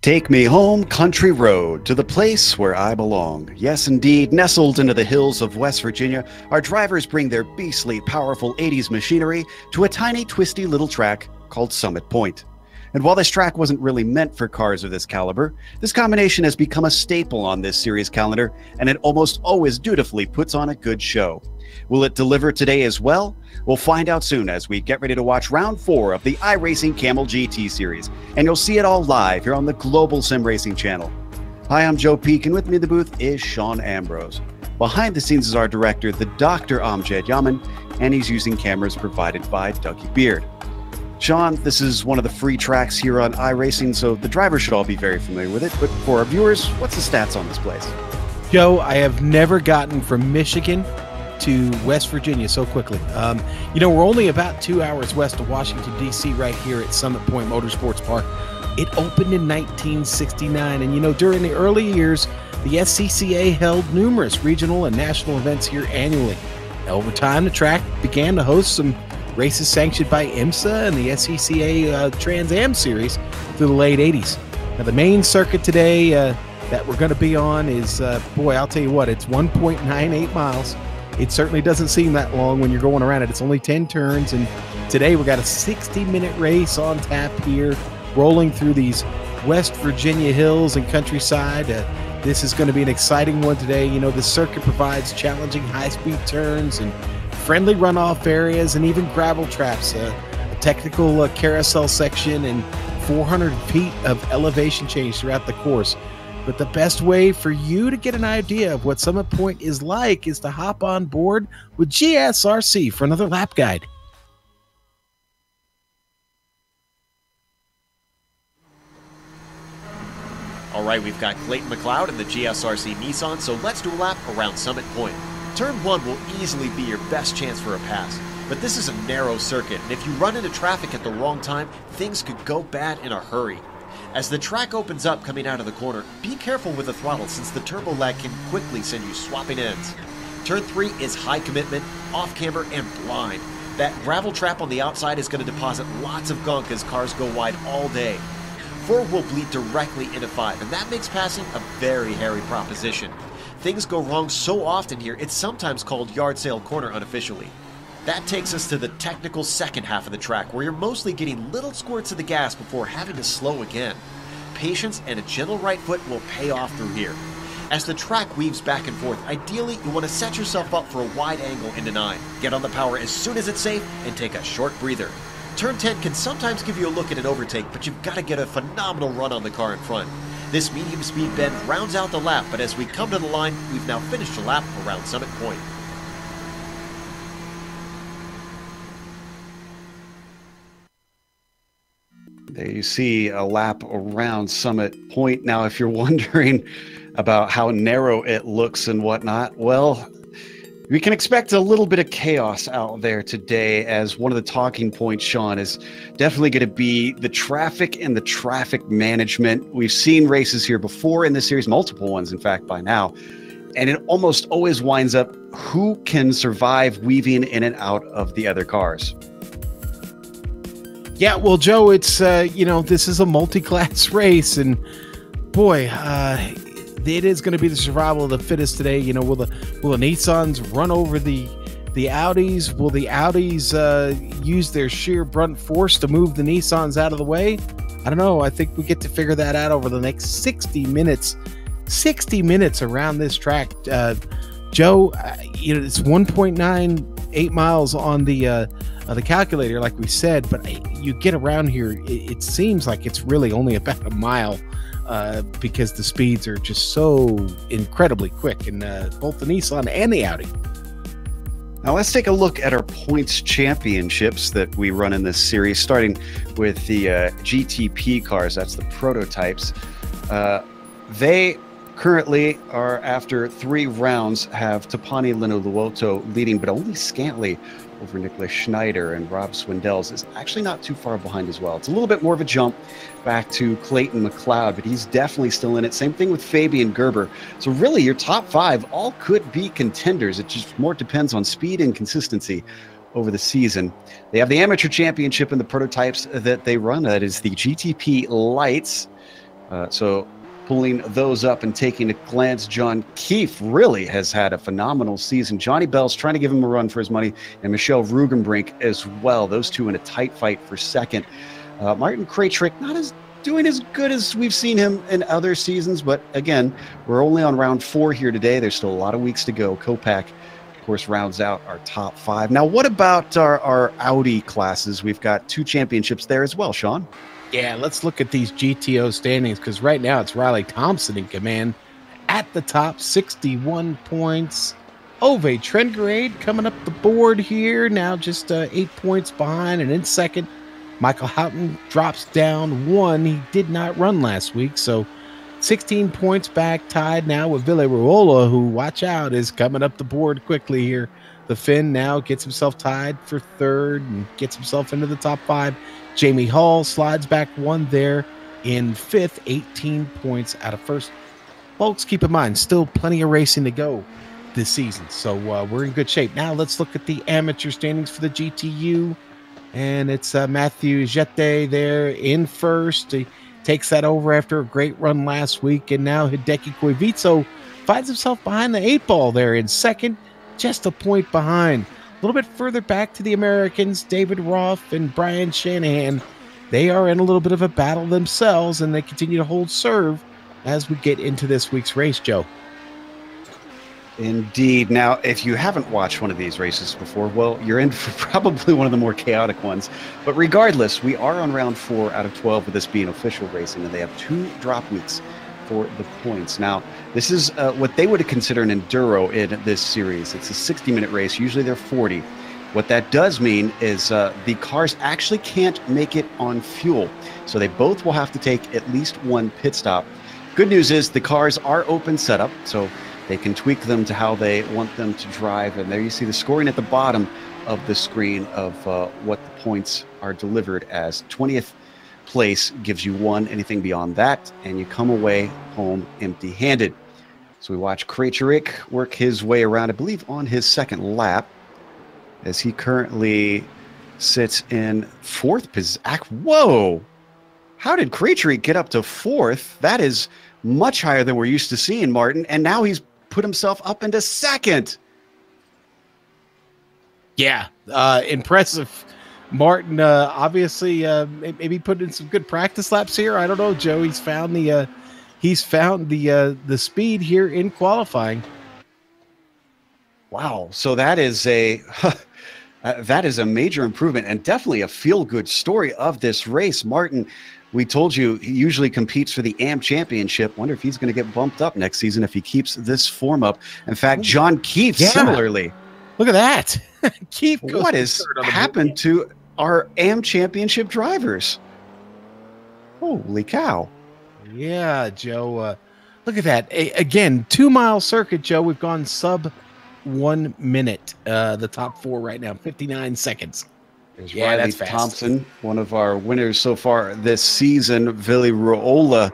Take me home, country road, to the place where I belong. Yes, indeed, nestled into the hills of West Virginia, our drivers bring their beastly, powerful 80s machinery to a tiny, twisty little track called Summit Point. And while this track wasn't really meant for cars of this caliber, this combination has become a staple on this series calendar, and it almost always dutifully puts on a good show. Will it deliver today as well? We'll find out soon as we get ready to watch round 4 of the iRacing Kamel GT series, and you'll see it all live here on the global SimRacing channel. Hi, I'm Joe Peak, and with me in the booth is Sean Ambrose. Behind the scenes is our director, the Dr. Hans-joachim, and he's using cameras provided by Dougie Beard. Sean, this is one of the free tracks here on iRacing, so the drivers should all be very familiar with it, but for our viewers, what's the stats on this place? Joe, I have never gotten from Michigan to West Virginia so quickly. We're only about 2 hours west of Washington, D.C., right here at Summit Point Motorsports Park. It opened in 1969, and during the early years, the SCCA held numerous regional and national events here annually. Now, over time, the track began to host some races sanctioned by IMSA and the SCCA Trans Am Series through the late 80s. Now, the main circuit today that we're going to be on is, I'll tell you what, it's 1.98 miles. It certainly doesn't seem that long when you're going around it. It's only 10 turns, and today we got a 60-minute race on tap here, rolling through these West Virginia hills and countryside. This is going to be an exciting one today. The circuit provides challenging high-speed turns and friendly runoff areas and even gravel traps, a technical carousel section, and 400 feet of elevation change throughout the course. But the best way for you to get an idea of what Summit Point is like is to hop on board with GSRC for another lap guide. All right, we've got Clayton McLeod in the GSRC Nissan, so let's do a lap around Summit Point. Turn 1 will easily be your best chance for a pass, but this is a narrow circuit, and if you run into traffic at the wrong time, things could go bad in a hurry. As the track opens up coming out of the corner, be careful with the throttle since the turbo lag can quickly send you swapping ends. Turn 3 is high commitment, off-camber, and blind. That gravel trap on the outside is going to deposit lots of gunk as cars go wide all day. 4 will bleed directly into 5, and that makes passing a very hairy proposition. Things go wrong so often here, it's sometimes called yard sale corner unofficially. That takes us to the technical second half of the track, where you're mostly getting little squirts of the gas before having to slow again. Patience and a gentle right foot will pay off through here. As the track weaves back and forth, ideally you want to set yourself up for a wide angle into 9. Get on the power as soon as it's safe and take a short breather. Turn 10 can sometimes give you a look at an overtake, but you've got to get a phenomenal run on the car in front. This medium speed bend rounds out the lap, but as we come to the line, we've now finished a lap around Summit Point. There you see a lap around Summit Point. Now, if you're wondering about how narrow it looks and whatnot, well, we can expect a little bit of chaos out there today, as one of the talking points, Sean, is definitely going to be the traffic and the traffic management. We've seen races here before in this series, multiple ones, in fact, by now, and it almost always winds up who can survive weaving in and out of the other cars. Yeah, well, Joe, it's, this is a multi-class race, and boy, it is going to be the survival of the fittest today. Will the Nissans run over the Audis? Will the Audis use their sheer brunt force to move the Nissans out of the way? I don't know. I think we get to figure that out over the next 60 minutes. 60 minutes around this track. Joe, it's 1.98 miles on the calculator, like we said, but you get around here, it seems like it's really only about a mile because the speeds are just so incredibly quick in both the Nissan and the Audi. Now let's take a look at our points championships that we run in this series, starting with the GTP cars. That's the prototypes. They currently are, after 3 rounds, have Tapani Lenuoluoto leading, but only scantly over Nicholas Schneider, and Rob Swindells is actually not too far behind as well. It's a little bit more of a jump back to Clayton McLeod, but he's definitely still in it. Same thing with Fabian Gerber. So really, your top 5 all could be contenders. It just more depends on speed and consistency over the season. They have the amateur championship in the prototypes that they run. That is the GTP Lights. So pulling those up and taking a glance, John Keefe really has had a phenomenal season. Johnny Bell's trying to give him a run for his money, and Michelle Rugenbrink as well. Those two in a tight fight for second. Martin Krejcik doing as good as we've seen him in other seasons, but again, we're only on round 4 here today. There's still a lot of weeks to go. Kopak, of course, rounds out our top 5. Now, what about our Audi classes? We've got 2 championships there as well, Sean. Yeah, let's look at these GTO standings, because right now it's Riley Thompson in command at the top, 61 points. Ove Trengrade coming up the board here, now just 8 points behind, and in second, Michael Houghton drops down 1. He did not run last week, so 16 points back, tied now with Ville Ruola, who, watch out, is coming up the board quickly here. The Finn now gets himself tied for third and gets himself into the top 5. Jamie Hall slides back 1 there in 5th, 18 points out of first. Folks, keep in mind, still plenty of racing to go this season, so we're in good shape. Now let's look at the amateur standings for the GTU, and it's Matthew Jette there in first. He takes that over after a great run last week, and now Hideki Koivitso finds himself behind the 8 ball there in second, just a point behind. A little bit further back to the Americans, David Roth and Brian Shanahan. They are in a little bit of a battle themselves, and they continue to hold serve as we get into this week's race, Joe. Indeed. Now, if you haven't watched one of these races before, well, you're in for probably one of the more chaotic ones. But regardless, we are on round 4 out of 12 with this being official racing, and they have 2 drop weeks for the points. Now, this is what they would consider an enduro in this series. It's a 60-minute race. Usually they're 40. What that does mean is the cars actually can't make it on fuel. So they both will have to take at least 1 pit stop. Good news is the cars are open setup, so they can tweak them to how they want them to drive. And there you see the scoring at the bottom of the screen of what the points are delivered as. 20th place gives you 1. Anything beyond that, and you come away home empty-handed. So we watch Krejcik work his way around, I believe, on his second lap, as he currently sits in 4th position. Whoa! How did Krejcik get up to 4th? That is much higher than we're used to seeing, Martin. And now he's put himself up into 2nd. Yeah, Impressive. Martin, obviously, maybe put in some good practice laps here. I don't know, Joe. He's found the speed here in qualifying. Wow. So that is a major improvement, and definitely a feel-good story of this race. Martin, we told you he usually competes for the AM Championship. Wonder if he's going to get bumped up next season if he keeps this form up. In fact, John Keefe, similarly. Look at that. Keefe goes what has happened to our AM Championship drivers? Holy cow. Yeah, Joe. Look at that. Again, 2-mile circuit, Joe. We've gone sub 1 minute. The top 4 right now, 59 seconds. There's Riley Thompson, one of our winners so far this season. Ville Ruola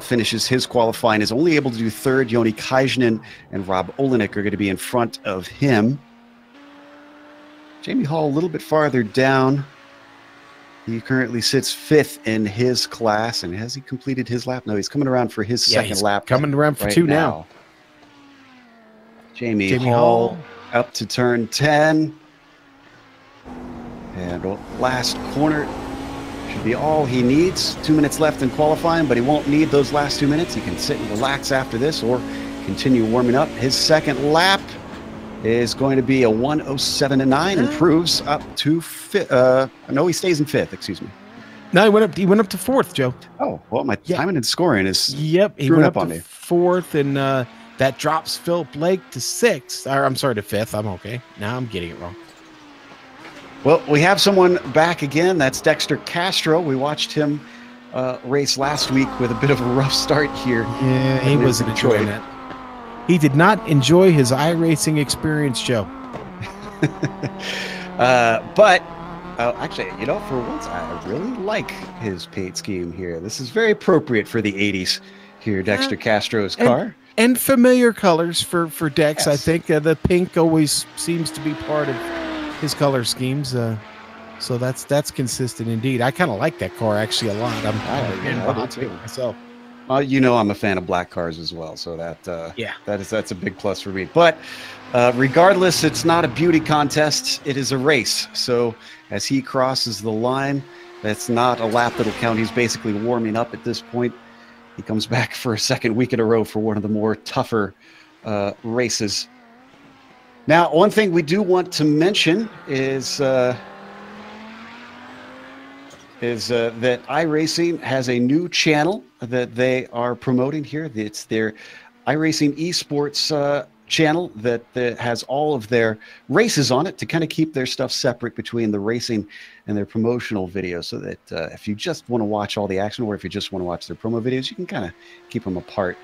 finishes his qualifying, is only able to do 3rd. Joni Kajanen and Rob Olenek are going to be in front of him. Jamie Hall a little bit farther down. He currently sits 5th in his class. And has he completed his lap? No, he's coming around for his second lap. Coming around for 2 now. Jamie Hall up to turn 10. And last corner should be all he needs. 2 minutes left in qualifying, but he won't need those last 2 minutes. He can sit and relax after this or continue warming up. His second lap is going to be a 1:07.9, improves up to 5th. No, he stays in 5th, excuse me. No, he went up to 4th, Joe. Oh, well, my timing and scoring is he went up to 4th, and that drops Philip Lake to 6th. Or, I'm sorry, to 5th. I'm okay. Now I'm getting it wrong. Well, we have someone back again. That's Dexter Castro. We watched him race last week with a bit of a rough start here. Yeah, he wasn't enjoying that. He did not enjoy his iRacing experience, Joe. But actually, you know, for once, I really like his paint scheme here. This is very appropriate for the 80s here, Dexter Castro's car. And familiar colors for Dex. Yes. I think the pink always seems to be part of his color schemes. So that's consistent indeed. I kind of like that car actually a lot. I'm I do too. myself. You know, I'm a fan of black cars as well, so that's a big plus for me. But regardless, it's not a beauty contest; it is a race. So as he crosses the line, that's not a lap that'll count. He's basically warming up at this point. He comes back for a second week in a row for one of the more tougher races. Now, one thing we do want to mention is that iRacing has a new channel that they are promoting here. It's their iRacing esports channel that has all of their races on it to kind of keep their stuff separate between the racing and their promotional videos, so that if you just want to watch all the action, or if you just want to watch their promo videos, you can kind of keep them apart.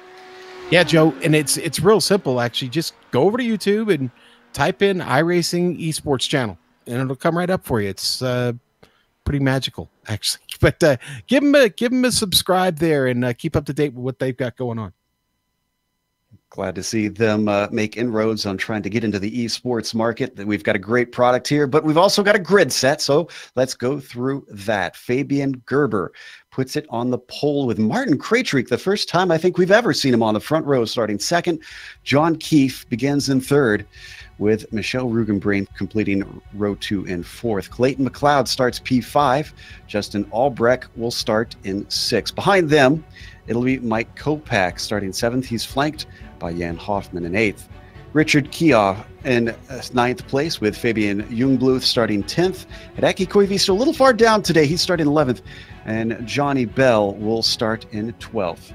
Yeah, Joe, and it's real simple, actually. Just go over to YouTube and type in iRacing esports channel, and it'll come right up for you. It's pretty magical, actually. But give them a subscribe there, and keep up to date with what they've got going on. Glad to see them make inroads on trying to get into the esports market. We've got a great product here, but we've also got a grid set, so let's go through that. Fabian Gerber puts it on the pole with Martin Krejcik, the first time I think we've ever seen him on the front row, starting second. John Keefe begins in third, with Michelle Rugenbrain completing row 2 in fourth. Clayton McLeod starts P5. Justin Albrecht will start in 6th. Behind them, it'll be Mike Kopak starting 7th. He's flanked by Jan Hoffman in 8th. Richard Kia in 9th place, with Fabian Jungbluth starting 10th. Hideki Koivisto a little far down today. He's starting 11th. And Johnny Bell will start in 12th.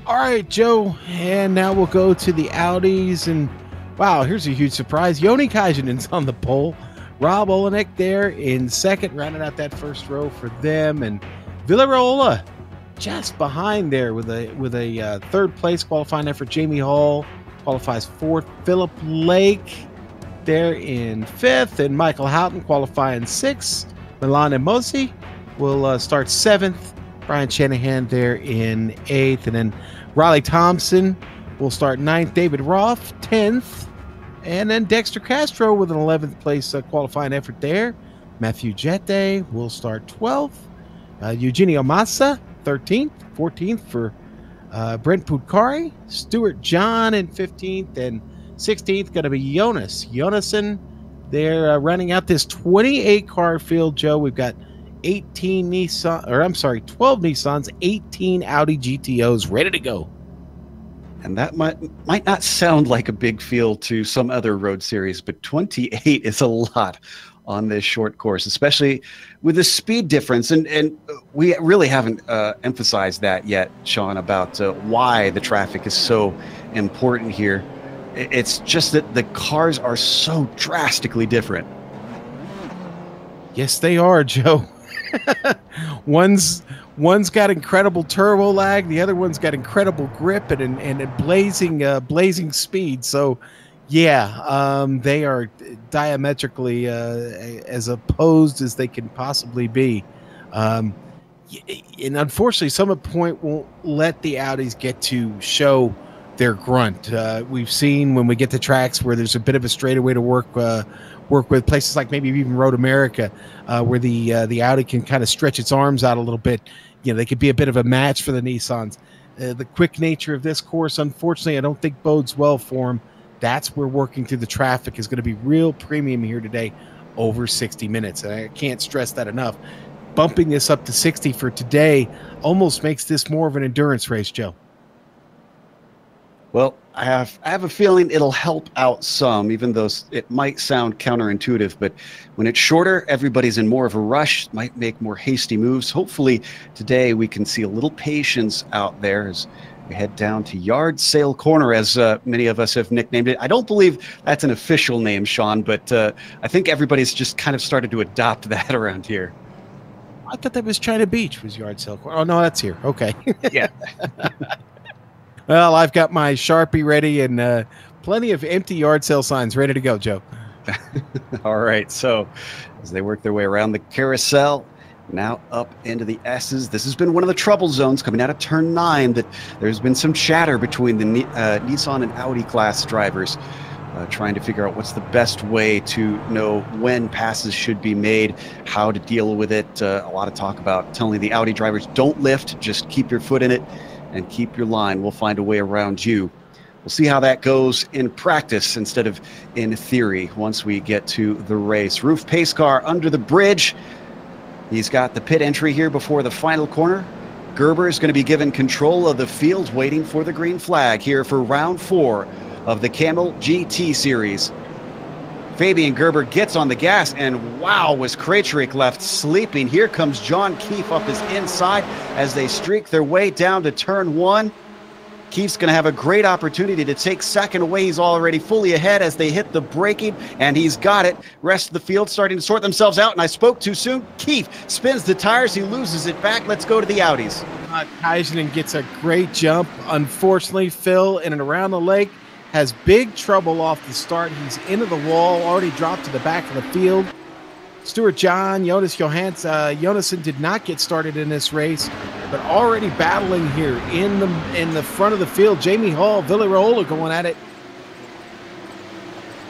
All right, Joe. And now we'll go to the Audis. And wow, here's a huge surprise. Joni Kajanen's on the pole. Rob Olenek there in second, rounding out that first row for them. And Villarola just behind there with a third place qualifying effort. Jamie Hall qualifies 4th. Philip Lake there in 5th, and Michael Houghton qualifying 6th. Milan Emosi will start 7th. Brian Shanahan there in 8th, and then Riley Thompson will start 9th. David Roth 10th, and then Dexter Castro with an 11th place qualifying effort there. Matthew Jette will start 12th. Eugenio Massa 13th, 14th for Brent Pudkari. Stuart John in 15th, and 16th going to be Jonas Jonasson. They're running out this 28 car field, Joe. We've got 12 Nissans, 18 Audi GTOs ready to go. And that might not sound like a big field to some other road series, but 28 is a lot on this short course, especially with the speed difference. And we really haven't emphasized that yet, Sean, about why the traffic is so important here. It's just that the cars are so drastically different. Yes, they are, Joe. One's got incredible turbo lag, the other one's got incredible grip and blazing speed. So yeah, they are diametrically as opposed as they can possibly be. And unfortunately, some at point won't let the Audis get to show their grunt. We've seen when we get to tracks where there's a bit of a straightaway to work with, places like maybe even Road America, where the Audi can kind of stretch its arms out a little bit. You know, they could be a bit of a match for the Nissans. The quick nature of this course, unfortunately, I don't think bodes well for them. That's where working through the traffic is going to be real premium here today, over 60 minutes. And I can't stress that enough. Bumping this up to 60 for today almost makes this more of an endurance race, Joe. Well, I have a feeling it'll help out some, even though it might sound counterintuitive. But when it's shorter, everybody's in more of a rush, might make more hasty moves. Hopefully today we can see a little patience out there as we head down to Yard Sale Corner, as many of us have nicknamed it. I don't believe that's an official name, Sean, but I think everybody's just kind of started to adopt that around here. I thought that was China Beach was Yard Sale Corner. Oh, no, that's here. Okay. Yeah. Well, I've got my Sharpie ready and plenty of empty yard sale signs ready to go, Joe. All right. So as they work their way around the carousel, now up into the S's. This has been one of the trouble zones coming out of turn 9, that there's been some chatter between the Nissan and Audi class drivers trying to figure out what's the best way to know when passes should be made, how to deal with it. A lot of talk about telling the Audi drivers, don't lift, just keep your foot in it. and keep your line. We'll find a way around you. We'll see how that goes in practice instead of in theory once we get to the race. Roof pace car under the bridge. He's got the pit entry here before the final corner. Gerber is going to be given control of the field, waiting for the green flag here for round 4 of the Kamel GT series. Fabian Gerber gets on the gas, and wow, was Krejcik left sleeping. Here comes John Keefe up his inside as they streak their way down to turn 1. Keefe's going to have a great opportunity to take second away. He's already fully ahead as they hit the braking, and he's got it. Rest of the field starting to sort themselves out, and I spoke too soon. Keefe spins the tires. He loses it back. Let's go to the Audis. Kajanen gets a great jump. Unfortunately, Phil, in and around the lake, has big trouble off the start. He's into the wall, already dropped to the back of the field. Stuart John, Jonasson did not get started in this race, but already battling here in the front of the field. Jamie Hall, Villarola going at it.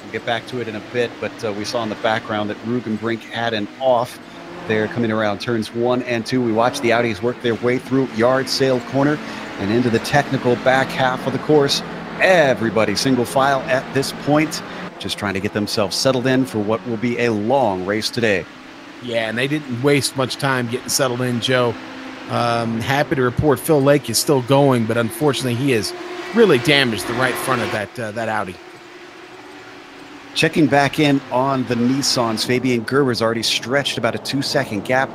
We'll get back to it in a bit, but we saw in the background that Rugenbrink had an off there coming around turns 1 and 2. We watched the Audis work their way through yard sale corner and into the technical back half of the course. Everybody single file at this point, just trying to get themselves settled in for what will be a long race today. Yeah, and they didn't waste much time getting settled in, Joe. Happy to report Phil Lake is still going, but unfortunately he has really damaged the right front of that Audi. Checking back in on the Nissans, Fabian Gerber's already stretched about a 2-second gap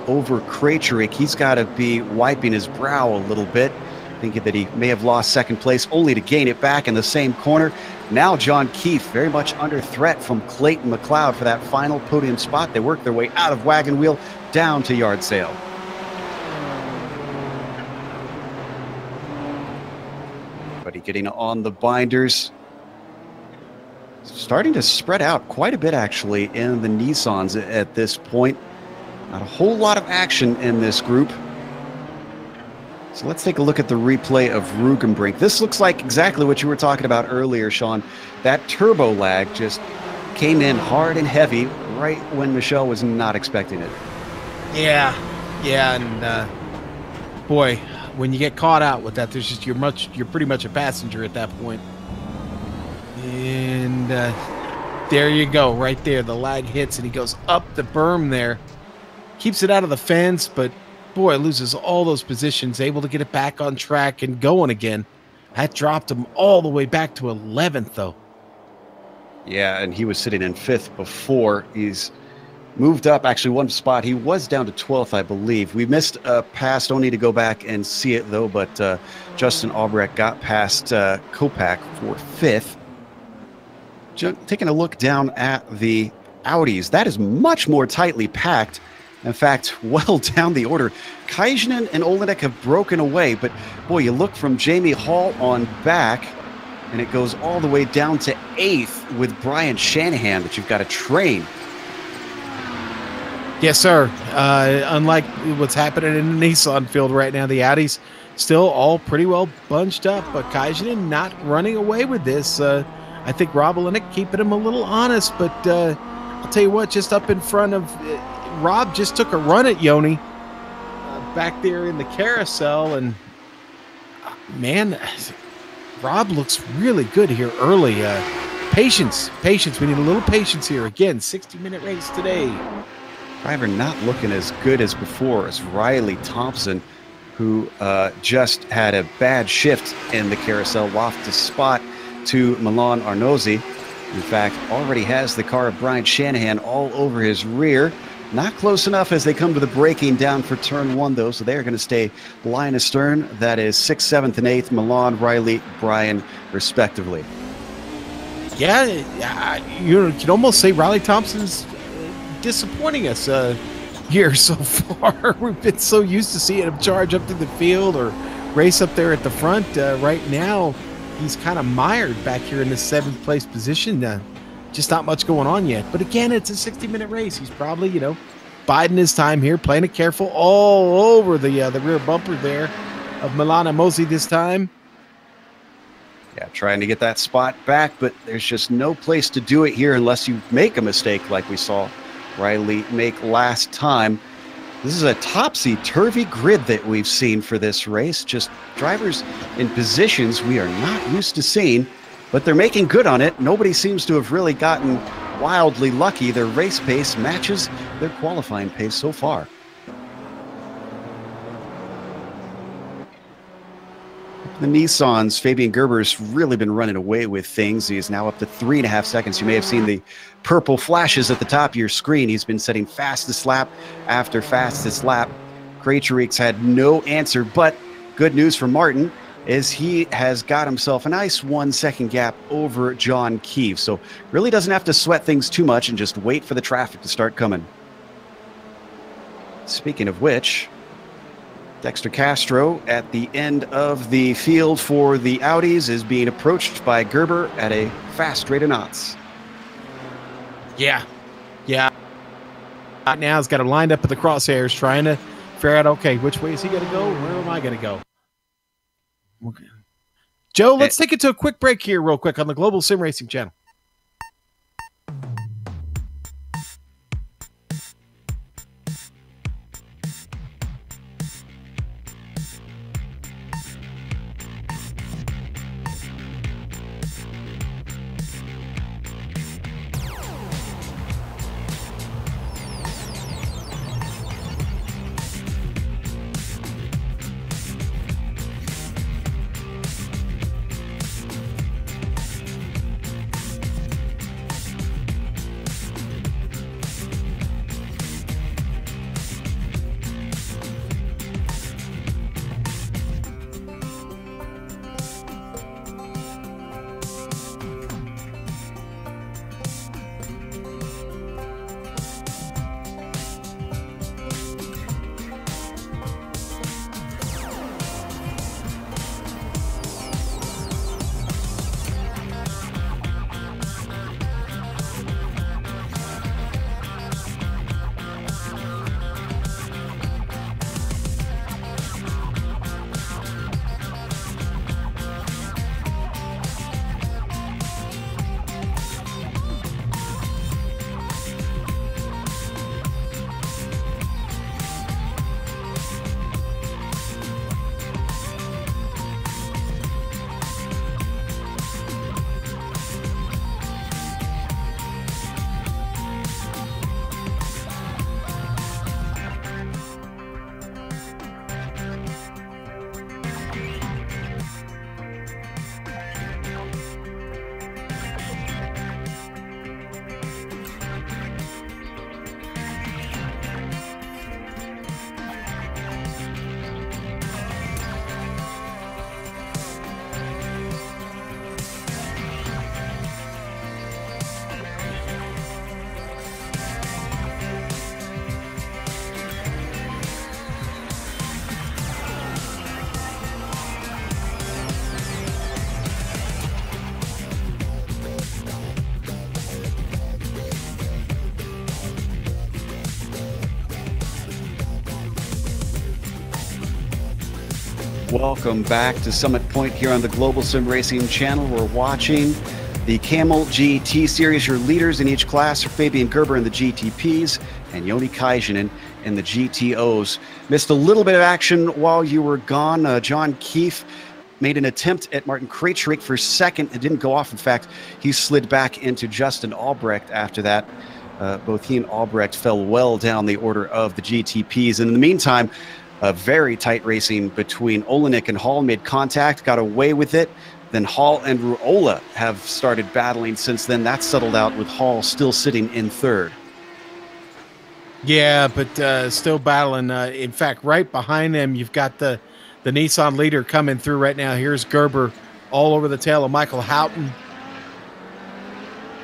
over Krejcik. He's got to be wiping his brow a little bit, thinking that he may have lost second place, only to gain it back in the same corner. Now John Keefe very much under threat from Clayton McLeod for that final podium spot. They work their way out of wagon wheel down to yard sale. Everybody getting on the binders. Starting to spread out quite a bit actually in the Nissans at this point. Not a whole lot of action in this group. So let's take a look at the replay of Rugenbrink. This looks like exactly what you were talking about earlier, Sean. That turbo lag just came in hard and heavy right when Michelle was not expecting it. Yeah, and boy, when you get caught out with that, there's just you're pretty much a passenger at that point. And there you go, right there. The lag hits, and he goes up the berm there, keeps it out of the fence, but boy, loses all those positions, able to get it back on track and going again. That dropped him all the way back to 11th, though. Yeah, and he was sitting in 5th before. He's moved up actually one spot. He was down to 12th, I believe. We missed a pass. Don't need to go back and see it, though, but Justin Albrecht got past Kopak for 5th. Taking a look down at the Audis, that is much more tightly packed. In fact, well down the order. Kajanen and Olenek have broken away, but boy, you look from Jamie Hall on back, and it goes all the way down to 8th with Brian Shanahan that you've got to train. Yes, sir. Unlike what's happening in the Nissan field right now, the Audis still all pretty well bunched up, but Kajanen not running away with this. I think Rob Olenek keeping him a little honest, but I'll tell you what, just up in front of... Rob just took a run at Yoni back there in the carousel, and man, Rob looks really good here early. Patience. We need a little patience here. Again, 60-minute race today. Driver not looking as good as before as Riley Thompson, who just had a bad shift in the carousel, lost the spot to Milan Arnozzi. In fact, already has the car of Brian Shanahan all over his rear. Not close enough as they come to the braking down for turn 1, though, so they're going to stay line astern. That is 6th, 7th, and 8th, Milan, Riley, Brian, respectively. Yeah, you can almost say Riley Thompson's disappointing us here so far. We've been so used to seeing him charge up to the field or race up there at the front. Right now, he's kind of mired back here in the 7th place position. Just not much going on yet. But again, it's a 60-minute race. He's probably, biding his time here, playing it careful all over the rear bumper there of Milana Mosi this time. Yeah, trying to get that spot back, but there's just no place to do it here unless you make a mistake like we saw Riley make last time. This is a topsy-turvy grid that we've seen for this race. Just drivers in positions we are not used to seeing, but they're making good on it. Nobody seems to have really gotten wildly lucky. Their race pace matches their qualifying pace so far. The Nissans, Fabian Gerber's really been running away with things. He is now up to 3.5 seconds. You may have seen the purple flashes at the top of your screen. He's been setting fastest lap after fastest lap. Krejcik's had no answer, but good news for Martin is he has got himself a nice 1 second gap over John Keefe. So really doesn't have to sweat things too much and just wait for the traffic to start coming. Speaking of which, Dexter Castro at the end of the field for the Audis is being approached by Gerber at a fast rate of knots. Yeah. Right now he's got him lined up at the crosshairs trying to figure out, okay, which way is he going to go? Where am I going to go? Okay. Joe, let's take it to a quick break here real quick on the Global Sim Racing channel. Welcome back to Summit Point here on the Global Sim Racing channel. We're watching the Kamel GT series. Your leaders in each class are Fabian Gerber in the GTPs and Joni Kajanen in the GTOs. Missed a little bit of action while you were gone. John Keefe made an attempt at Martin Krejcik for second. It didn't go off. In fact, he slid back into Justin Albrecht after that. Both he and Albrecht fell well down the order of the GTPs. And in the meantime, very tight racing between Olenek and Hall. Made contact, got away with it. Then Hall and Ruola have started battling since then. That's settled out with Hall still sitting in third. Yeah, but still battling. In fact, right behind them, you've got the Nissan leader coming through right now. Here's Gerber all over the tail of Michael Houghton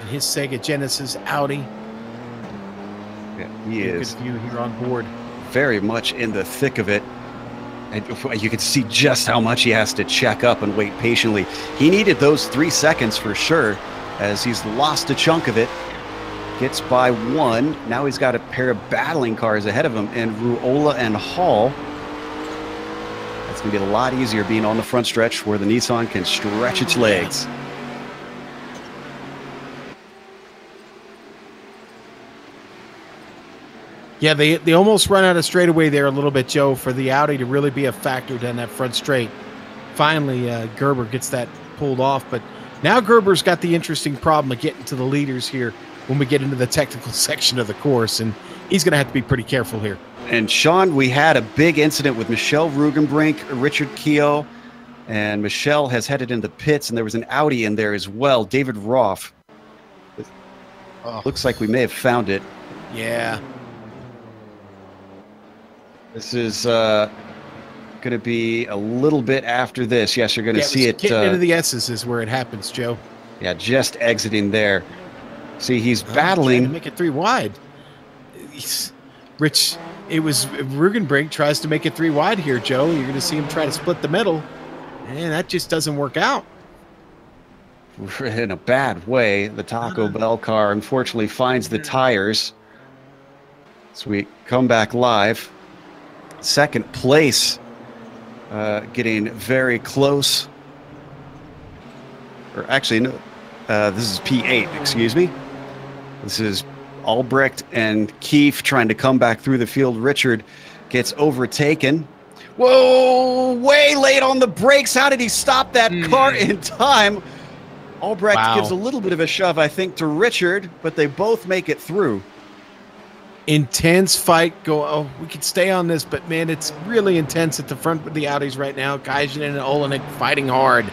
and his Sega Genesis Audi. Yeah, he is. Good view here on board. Very much in the thick of it. And you can see just how much he has to check up and wait patiently. He needed those 3 seconds for sure, as he's lost a chunk of it. Gets by one. Now he's got a pair of battling cars ahead of him, and Ruola and Hall. That's going to be a lot easier being on the front stretch where the Nissan can stretch its legs. Yeah, they almost run out of straightaway there a little bit, Joe, for the Audi to really be a factor down that front straight. Finally, Gerber gets that pulled off, but now Gerber's got the interesting problem of getting to the leaders here when we get into the technical section of the course, and he's going to have to be pretty careful here. And Sean, we had a big incident with Michelle Rugenbrink, Richard Keogh, and Michelle has headed into the pits, and there was an Audi in there as well. David Roth. Looks like we may have found it. Yeah. This is going to be a little bit after this. Yes, you're going to see it. Getting into the S's is where it happens, Joe. Yeah, just exiting there. See, he's battling. To make it 3 wide. Rich, it was Rugenbrink tries to make it 3 wide here, Joe. You're going to see him try to split the middle, and that just doesn't work out. In a bad way, the Taco Bell car unfortunately finds the tires. So we come back live. Second place, getting very close. Or actually, no, this is P8, excuse me. This is Albrecht and Keefe trying to come back through the field. Richard gets overtaken. Whoa, way late on the brakes. How did he stop that car in time? Albrecht gives a little bit of a shove, I think, to Richard, but they both make it through. Intense fight. We could stay on this, but man, it's really intense at the front with the Audis right now. Kajan and Olenek fighting hard.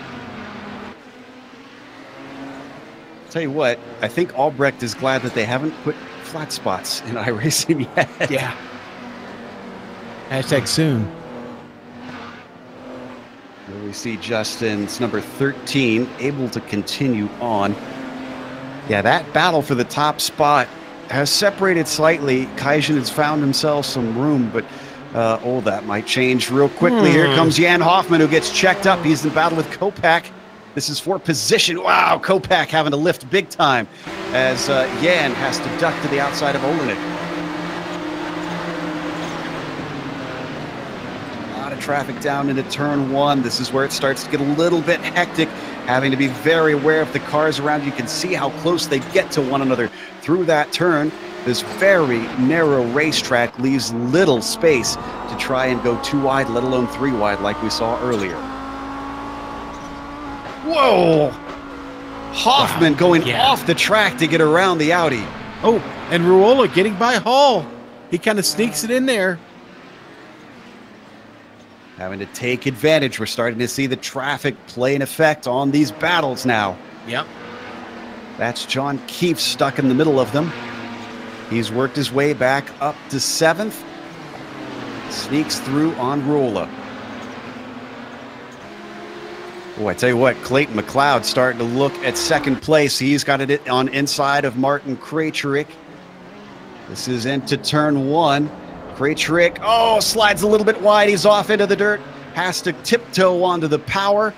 Tell you what, I think Albrecht is glad that they haven't put flat spots in iRacing yet. Yeah. Hashtag soon. Here we see Justin's number 13 able to continue on. Yeah, that battle for the top spot has separated slightly. Kajan has found himself some room, but that might change real quickly. Here comes Jan Hoffman, who gets checked up. He's in battle with Kopak. This is for position. Wow, Kopak having to lift big time as Jan has to duck to the outside of Olenek. A lot of traffic down into turn 1. This is where it starts to get a little bit hectic, having to be very aware of the cars around you. You can see how close they get to one another through that turn. This very narrow racetrack leaves little space to try and go 2 wide, let alone 3 wide like we saw earlier. Whoa! Hoffman going off the track to get around the Audi. Oh, and Ruola getting by Hall. He kind of sneaks it in there. Having to take advantage. We're starting to see the traffic play an effect on these battles now. Yep. That's John Keefe stuck in the middle of them. He's worked his way back up to 7th. Sneaks through on Ruola. Oh, I tell you what, Clayton McLeod starting to look at 2nd place. He's got it on inside of Martin Krejcik. This is into turn 1. Krejcik, slides a little bit wide. He's off into the dirt. Has to tiptoe onto the power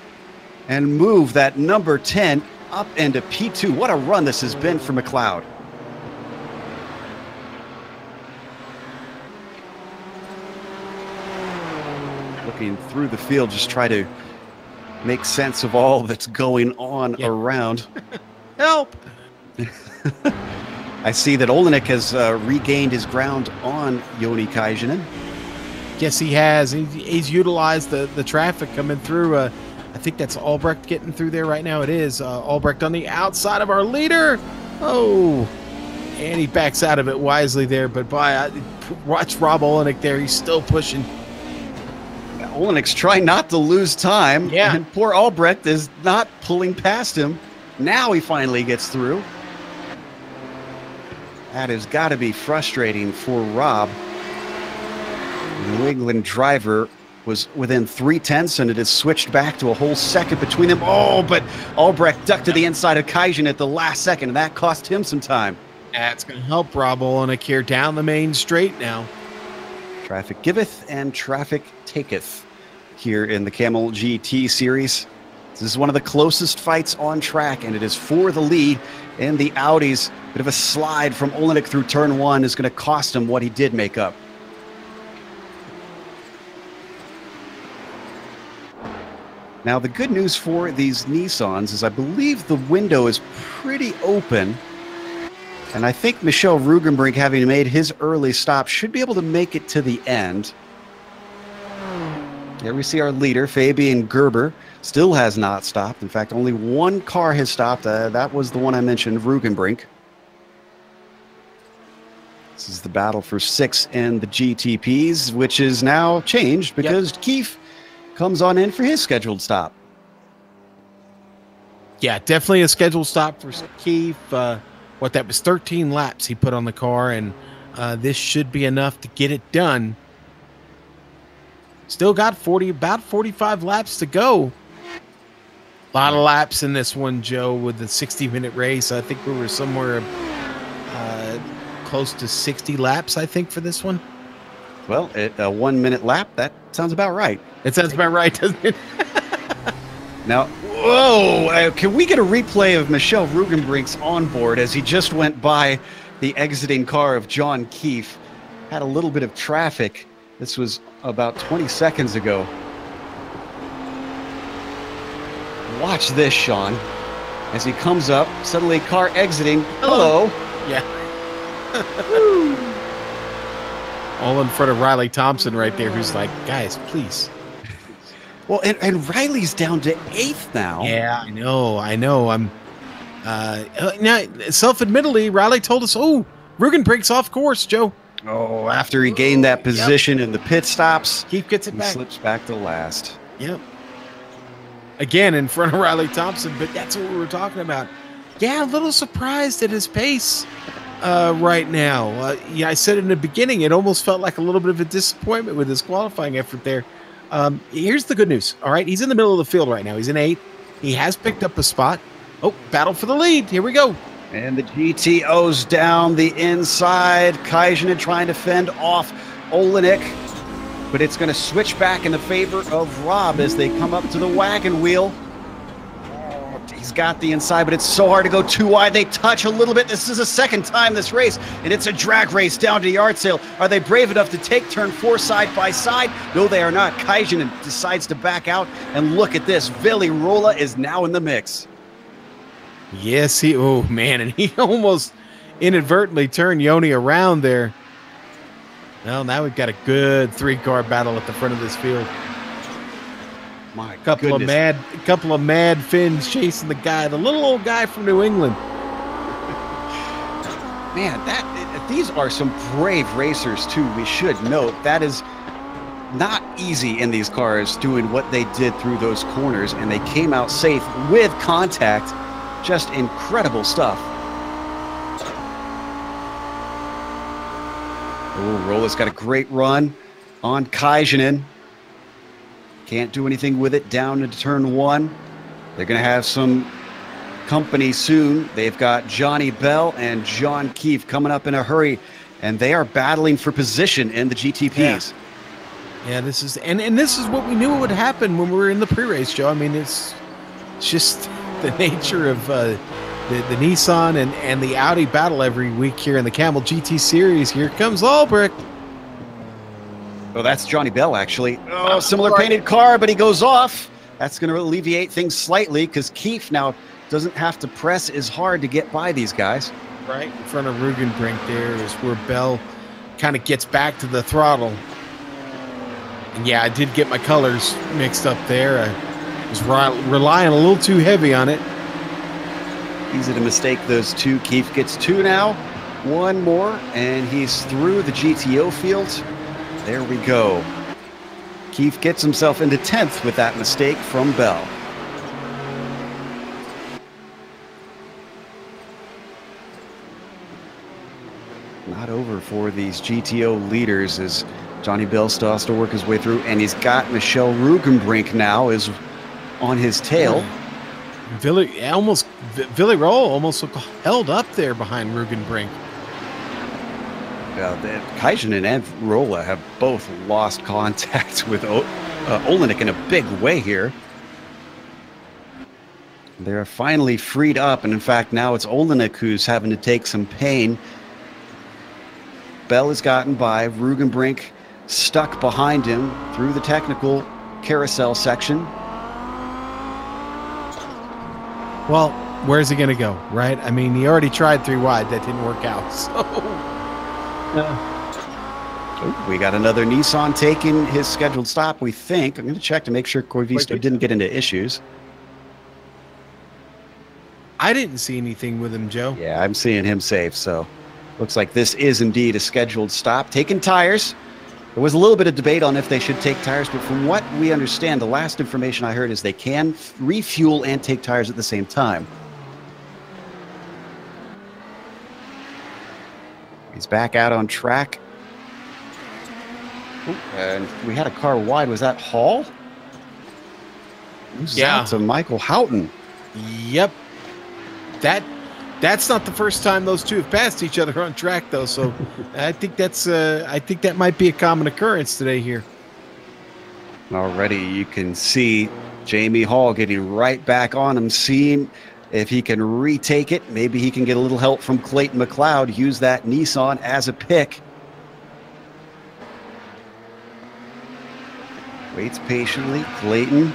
and move that number 10 up into P2. What a run this has been for McLeod. Looking through the field, just try to make sense of all that's going on around. Help! I see that Olenek has regained his ground on Joni Kajanen. Yes, he has. He's utilized the traffic coming through. I think that's Albrecht getting through there right now. It is. Albrecht on the outside of our leader. Oh, and he backs out of it wisely there. But watch Rob Olenek there. He's still pushing. Olenek's trying not to lose time. Yeah. And poor Albrecht is not pulling past him. Now he finally gets through. That has got to be frustrating for Rob. The New England driver was within 3/10, and it has switched back to a whole second between them. Oh, but Albrecht ducked to the inside of Kajan at the last second, and that cost him some time. That's going to help Rob Olenek here down the main straight now. Traffic giveth and traffic taketh here in the Kamel GT series. This is one of the closest fights on track, and it is for the lead in the Audis. Bit of a slide from Olenek through turn 1 is going to cost him what he did make up. Now, the good news for these Nissans is I believe the window is pretty open And I think Michel Rugenbrink, having made his early stop, should be able to make it to the end. There we see our leader, Fabian Gerber, still has not stopped. In fact, only one car has stopped. That was the one I mentioned, Rugenbrink. This is the battle for 6 in the GTPs, which is now changed because Keefe comes on in for his scheduled stop. Yeah, definitely a scheduled stop for Keefe. What, that was 13 laps he put on the car, and this should be enough to get it done. Still got about 45 laps to go. A lot of laps in this one, Joe, with the 60-minute race. I think we were somewhere close to 60 laps, I think, for this one. Well, at a 1 minute lap, that sounds about right. It sounds about right, doesn't it? Now, whoa, can we get a replay of Michel Rugenbrink's onboard as he just went by the exiting car of John Keefe? Had a little bit of traffic. This was about 20 seconds ago. Watch this, Sean. As he comes up, suddenly car exiting. Hello. Yeah. All in front of Riley Thompson right there, who's like, guys, please. Well, and Riley's down to 8th now. Yeah, I know. I'm now, self-admittedly, Riley told us, oh, Rugenbrink's off course, Joe. Oh, after he gained that position in the pit stops, Keefe gets it he back. Slips back to last. Yep. Again, in front of Riley Thompson, but that's what we were talking about. Yeah, a little surprised at his pace right now. Yeah, I said in the beginning, it almost felt like a little bit of a disappointment with his qualifying effort there. Here's the good news. All right, he's in the middle of the field right now. He's in 8th. He has picked up a spot. Oh, battle for the lead. Here we go. And the GTO's down the inside. Kajanen trying to fend off Olenek. But it's going to switch back in the favor of Rob as they come up to the wagon wheel. Oh, he's got the inside, but it's so hard to go too wide. They touch a little bit. This is the second time this race, and it's a drag race down to yard sale. Are they brave enough to take turn 4 side by side? No, they are not. Kajanen decides to back out, and look at this. Vili Rola is now in the mix. Yes, oh man, and he almost inadvertently turned Yoni around there. Well, now we've got a good 3-car battle at the front of this field. My couple of mad Finns chasing the little old guy from New England. Man, these are some brave racers too. We should note that is not easy in these cars doing what they did through those corners, and they came out safe with contact. Just incredible stuff. Oh, Rola's got a great run on Kajanen. Can't do anything with it down into turn 1. They're going to have some company soon. They've got Johnny Bell and John Keefe coming up in a hurry, and they are battling for position in the GTPs. Yeah, this is and this is what we knew would happen when we were in the pre-race, Joe. I mean, it's just the nature of the Nissan and the Audi battle every week here in the Kamel GT series. Here comes Albrecht. Oh, that's Johnny Bell, actually. Oh, similar painted car, but he goes off. That's going to alleviate things slightly because Keefe now doesn't have to press as hard to get by these guys. Right in front of Rugenbrink there is where Bell kind of gets back to the throttle. And yeah, I did get my colors mixed up there. I was relying a little too heavy on it. Easy to mistake those two. Keefe gets 2 now. 1 more, and he's through the GTO field. There we go. Keefe gets himself into 10th with that mistake from Bell. Not over for these GTO leaders as Johnny Bell still has to work his way through, and he's got Michel Rugenbrink now is on his tail. Vili Roll almost held up there behind Rugenbrink. Kajanen and Rola have both lost contact with Olenek in a big way here. They're finally freed up, and in fact, now it's Olenek who's having to take some pain. Bell has gotten by. Rugenbrink stuck behind him through the technical carousel section. Well, where's he going to go, right? I mean, he already tried 3 wide. That didn't work out. So, we got another Nissan taking his scheduled stop, we think. I'm going to check to make sure Corvisto didn't get into issues. I didn't see anything with him, Joe. Yeah, I'm seeing him safe, so looks like this is indeed a scheduled stop. Taking tires. There was a little bit of debate on if they should take tires, but from what we understand, the last information I heard is they can refuel and take tires at the same time. He's back out on track. Ooh, and we had a car wide. Was that Hall? Yeah. To Michael Houghton. Yep. That's not the first time those two have passed each other on track, though. So I think that might be a common occurrence today here. Already you can see Jamie Hall getting right back on him, seeing if he can retake it. Maybe he can get a little help from Clayton McLeod, use that Nissan as a pick. Waits patiently. Clayton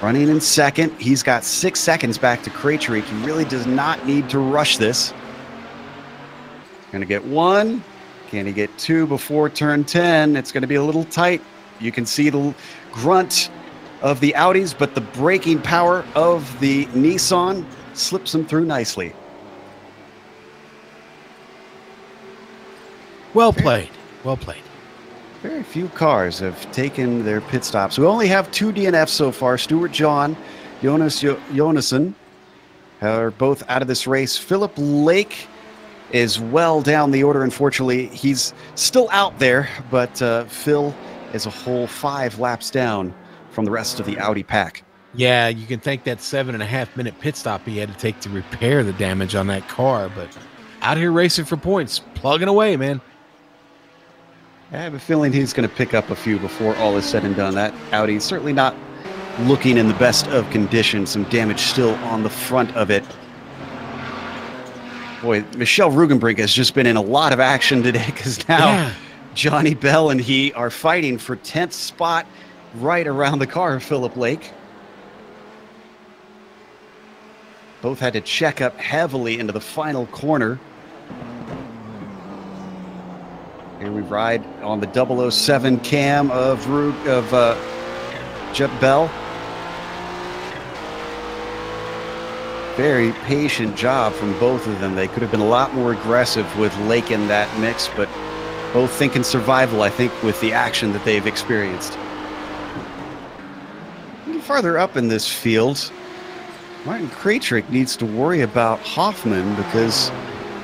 running in second. He's got 6 seconds back to Krejcik. He really does not need to rush this. Going to get 1. Can he get 2 before turn 10? It's going to be a little tight. You can see the grunt of the Audis, but the braking power of the Nissan slips him through nicely. Well played. Well played. Very few cars have taken their pit stops. We only have 2 DNFs so far. Stuart John, Jonasson are both out of this race. Philip Lake is well down the order. Unfortunately, he's still out there, but Phil is a whole 5 laps down from the rest of the Audi pack. Yeah, you can thank that 7.5-minute pit stop he had to take to repair the damage on that car, but out here racing for points, plugging away, man. I have a feeling he's going to pick up a few before all is said and done. That Audi is certainly not looking in the best of condition. Some damage still on the front of it. Boy, Michelle Rugenbrink has just been in a lot of action today because now Johnny Bell and he are fighting for 10th spot right around the car of Philip Lake. Both had to check up heavily into the final corner. Here we ride on the 007 cam of Jet Bell. Very patient job from both of them. They could have been a lot more aggressive with Lake in that mix, but both thinking survival, I think, with the action that they've experienced. A little farther up in this field, Martin Krejcik needs to worry about Hoffman because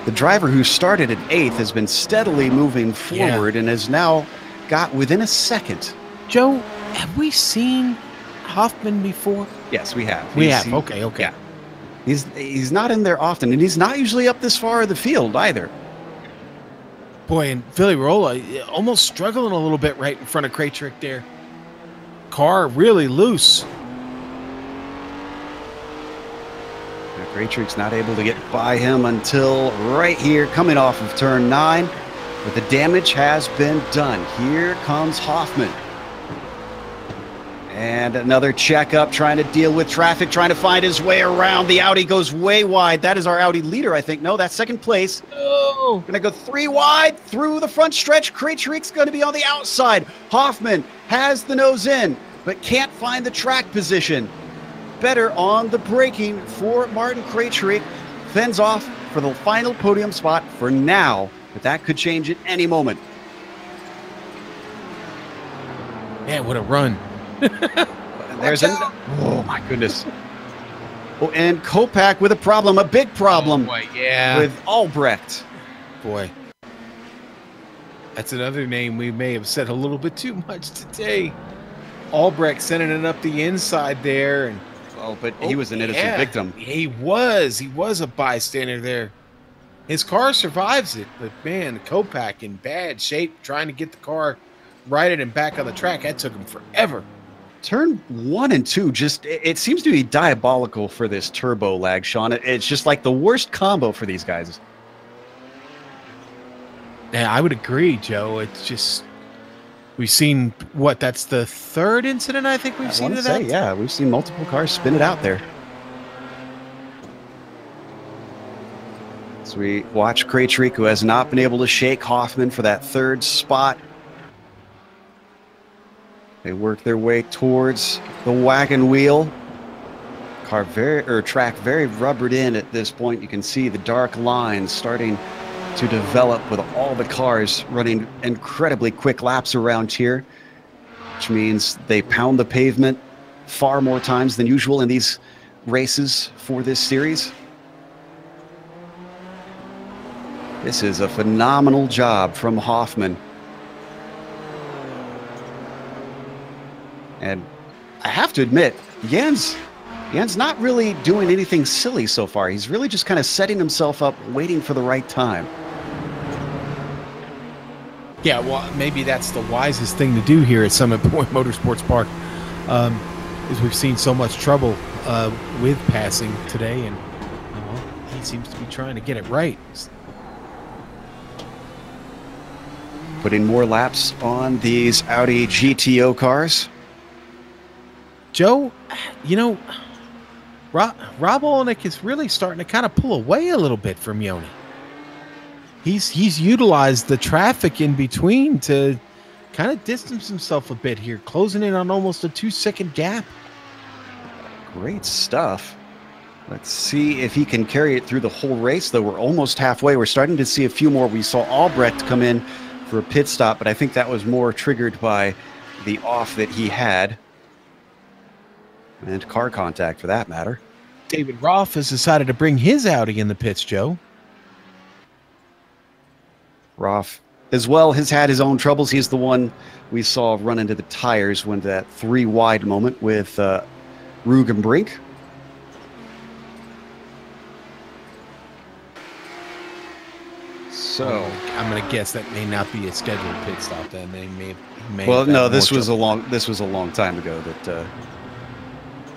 the driver who started at 8th has been steadily moving forward and has now got within a second. Joe, have we seen Hoffman before? Yes, we have. We have. Okay. Yeah. He's not in there often, and he's not usually up this far of the field either. Boy, and Philly Rolla almost struggling a little bit right in front of Krejcik there. Car really loose. Krejcik's not able to get by him until right here, coming off of turn 9. But the damage has been done. Here comes Hoffman. And another checkup, trying to deal with traffic, trying to find his way around. The Audi goes way wide. That is our Audi leader, I think. No, that's second place. Oh, going to go 3 wide through the front stretch. Krejcik's going to be on the outside. Hoffman has the nose in, but can't find the track position. Better on the braking for Martin Krejcik. Fends off for the final podium spot for now, but that could change at any moment. Man, what a run. There's oh my goodness. Oh, and Kopak with a problem, a big problem. Oh boy, yeah. With Albrecht. Boy. That's another name we may have said a little bit too much today. Albrecht sending it up the inside there, and but he was an innocent victim. He was a bystander there. His car survives it, but man, Kopak in bad shape trying to get the car righted and back on the track. That took him forever. Turn 1 and 2, just it seems to be diabolical for this turbo lag, Sean. It's just like the worst combo for these guys. Yeah, I would agree, Joe. It's just we've seen that's the 3rd incident I think we've seen of that. Yeah, we've seen multiple cars spin it out there. As we watch Krejcik, who has not been able to shake Hoffman for that third spot. They work their way towards the wagon wheel. Track very rubbered in at this point. You can see the dark lines starting to develop with all the cars running incredibly quick laps around here, which means they pound the pavement far more times than usual in these races for this series. This is a phenomenal job from Hoffman. And I have to admit, Jan's not really doing anything silly so far. He's really just kind of setting himself up, waiting for the right time. Yeah, well, maybe that's the wisest thing to do here at Summit Point Motorsports Park, is we've seen so much trouble with passing today, and he seems to be trying to get it right. Putting more laps on these Audi GTO cars. Joe, Rob Olenek is really starting to kind of pull away a little bit from Yoni. He's utilized the traffic in between to kind of distance himself a bit here, closing in on almost a 2-second gap. Great stuff. Let's see if he can carry it through the whole race, though. We're almost halfway. We're starting to see a few more. We saw Albrecht come in for a pit stop, but I think that was more triggered by the off that he had. And car contact, for that matter. David Roth has decided to bring his Audi in the pits, Joe. Roth, as well, has had his own troubles. He's the one we saw run into the tires when that 3 wide moment with Rugenbrink. So I'm going to guess that may not be a scheduled pit stop. Then they may. Well, no, this was a long time ago that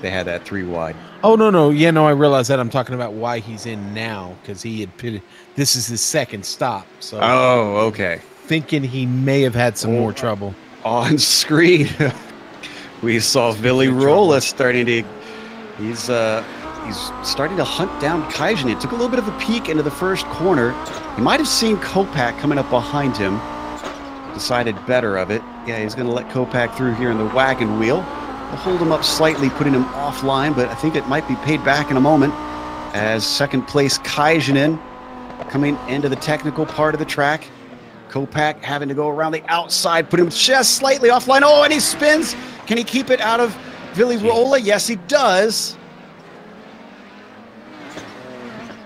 they had that 3 wide. Oh no, yeah, no, I realize that. I'm talking about why he's in now, because he had pitted. This is his second stop. So. Oh, okay. Thinking he may have had some more trouble. On screen, we saw Billy Rolla starting to. He's starting to hunt down Kaijin. It took a little bit of a peek into the first corner. He might have seen Kopak coming up behind him. Decided better of it. Yeah, he's going to let Kopak through here in the wagon wheel. We'll hold him up slightly, putting him offline, but I think it might be paid back in a moment as second place Kaijin coming into the technical part of the track. Kopak having to go around the outside, put him just slightly offline. Oh, and he spins. Can he keep it out of Billy Rolla? Yes, he does.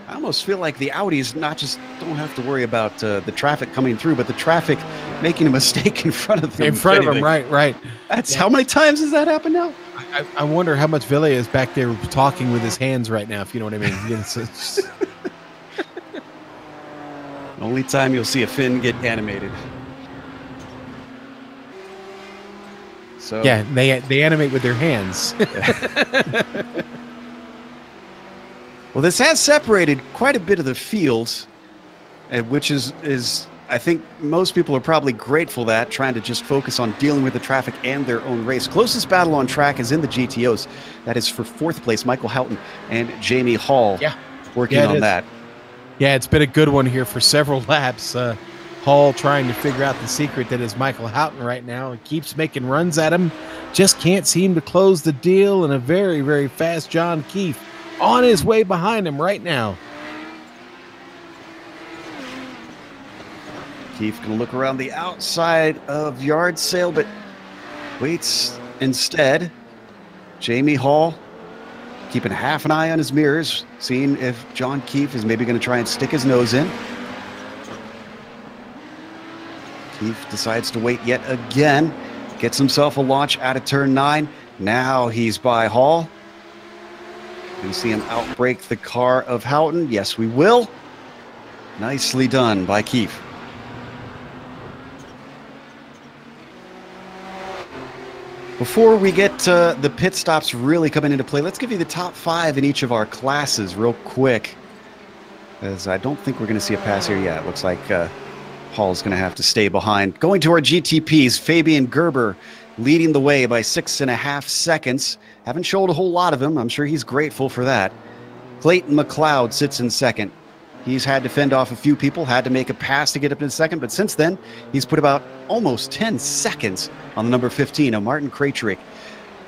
I almost feel like the Audis don't have to worry about the traffic coming through, but the traffic making a mistake in front of them. In front of them, right. That's how many times has that happened now? I wonder how much Ville is back there talking with his hands right now, if you know what I mean. It's only time you'll see a fin get animated. So yeah, they animate with their hands. Well, this has separated quite a bit of the field, which is I think most people are probably grateful that, trying to just focus on dealing with the traffic and their own race. Closest battle on track is in the GTOs. That is for 4th place, Michael Houghton and Jamie Hall working on that. Yeah, it's been a good one here for several laps. Hall trying to figure out the secret that is Michael Houghton right now. He keeps making runs at him. Just can't seem to close the deal, and a very, very fast John Keefe on his way behind him right now. Keefe going to look around the outside of yard sale, but waits instead. Jamie Hall keeping half an eye on his mirrors, seeing if John Keefe is maybe going to try and stick his nose in. Keefe decides to wait yet again. Gets himself a launch out of turn 9. Now he's by Hall. Can we see him outbrake the car of Houghton? Yes, we will. Nicely done by Keefe. Before we get the pit stops really coming into play, let's give you the top 5 in each of our classes real quick, as I don't think we're going to see a pass here yet. It looks like Hall's going to have to stay behind. Going to our GTPs, Fabian Gerber leading the way by 6.5 seconds. Haven't showed a whole lot of him. I'm sure he's grateful for that. Clayton McLeod sits in second. He's had to fend off a few people, had to make a pass to get up in second, but since then, he's put about almost 10 seconds on the number 15 of Martin Krejcik.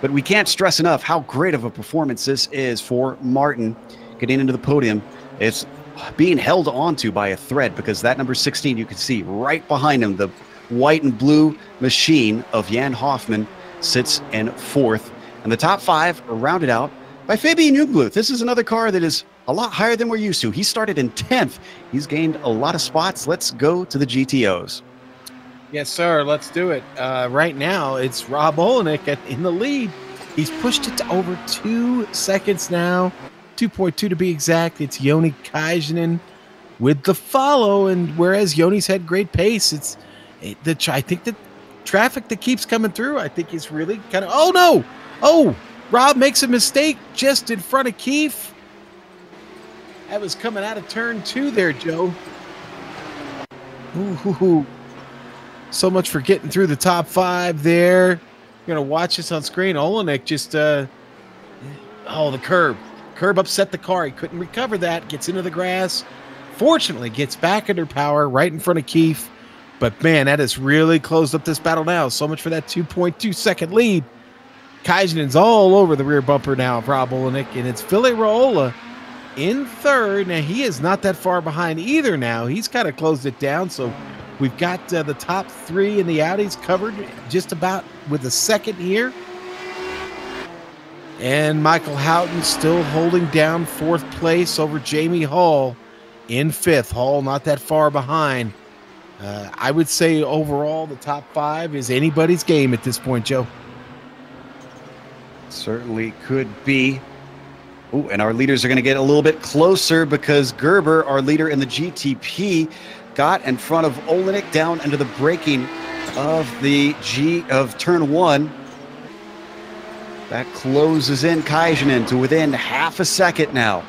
But we can't stress enough how great of a performance this is for Martin getting into the podium. It's being held onto by a thread because that number 16, you can see right behind him, the white and blue machine of Jan Hoffman sits in fourth. And the top five are rounded out by Fabian Jungbluth. This is another car that is a lot higher than we're used to. He started in 10th. He's gained a lot of spots. Let's go to the GTOs. Yes, sir. Let's do it. Right now, it's Rob Olenek in the lead. He's pushed it to over 2 seconds now. 2.2 to be exact. It's Joni Kajanen with the follow. And whereas Joni's had great pace, I think the traffic that keeps coming through, I think is really kind of... Oh, no! Oh, Rob makes a mistake just in front of Keefe. That was coming out of turn 2 there, Joe. Ooh. So much for getting through the top 5 there. You're going to watch this on screen. Olenek just, the curb. Curb upset the car. He couldn't recover that. Gets into the grass. Fortunately, gets back under power right in front of Keefe. But, man, that has really closed up this battle now. So much for that 2.2 second lead. Kajanen's all over the rear bumper now of Rob Olenek, and it's Ville Raiola in third. Now, he is not that far behind either now. He's kind of closed it down, so we've got the top 3 in the Audis covered just about with a second here. And Michael Houghton still holding down 4th place over Jamie Hall in 5th. Hall not that far behind. I would say overall the top 5 is anybody's game at this point, Joe. Certainly could be. Oh, and our leaders are going to get a little bit closer because Gerber, our leader in the GTP, got in front of Olenek down into the braking of turn 1. That closes in Kajanen to within half a second now.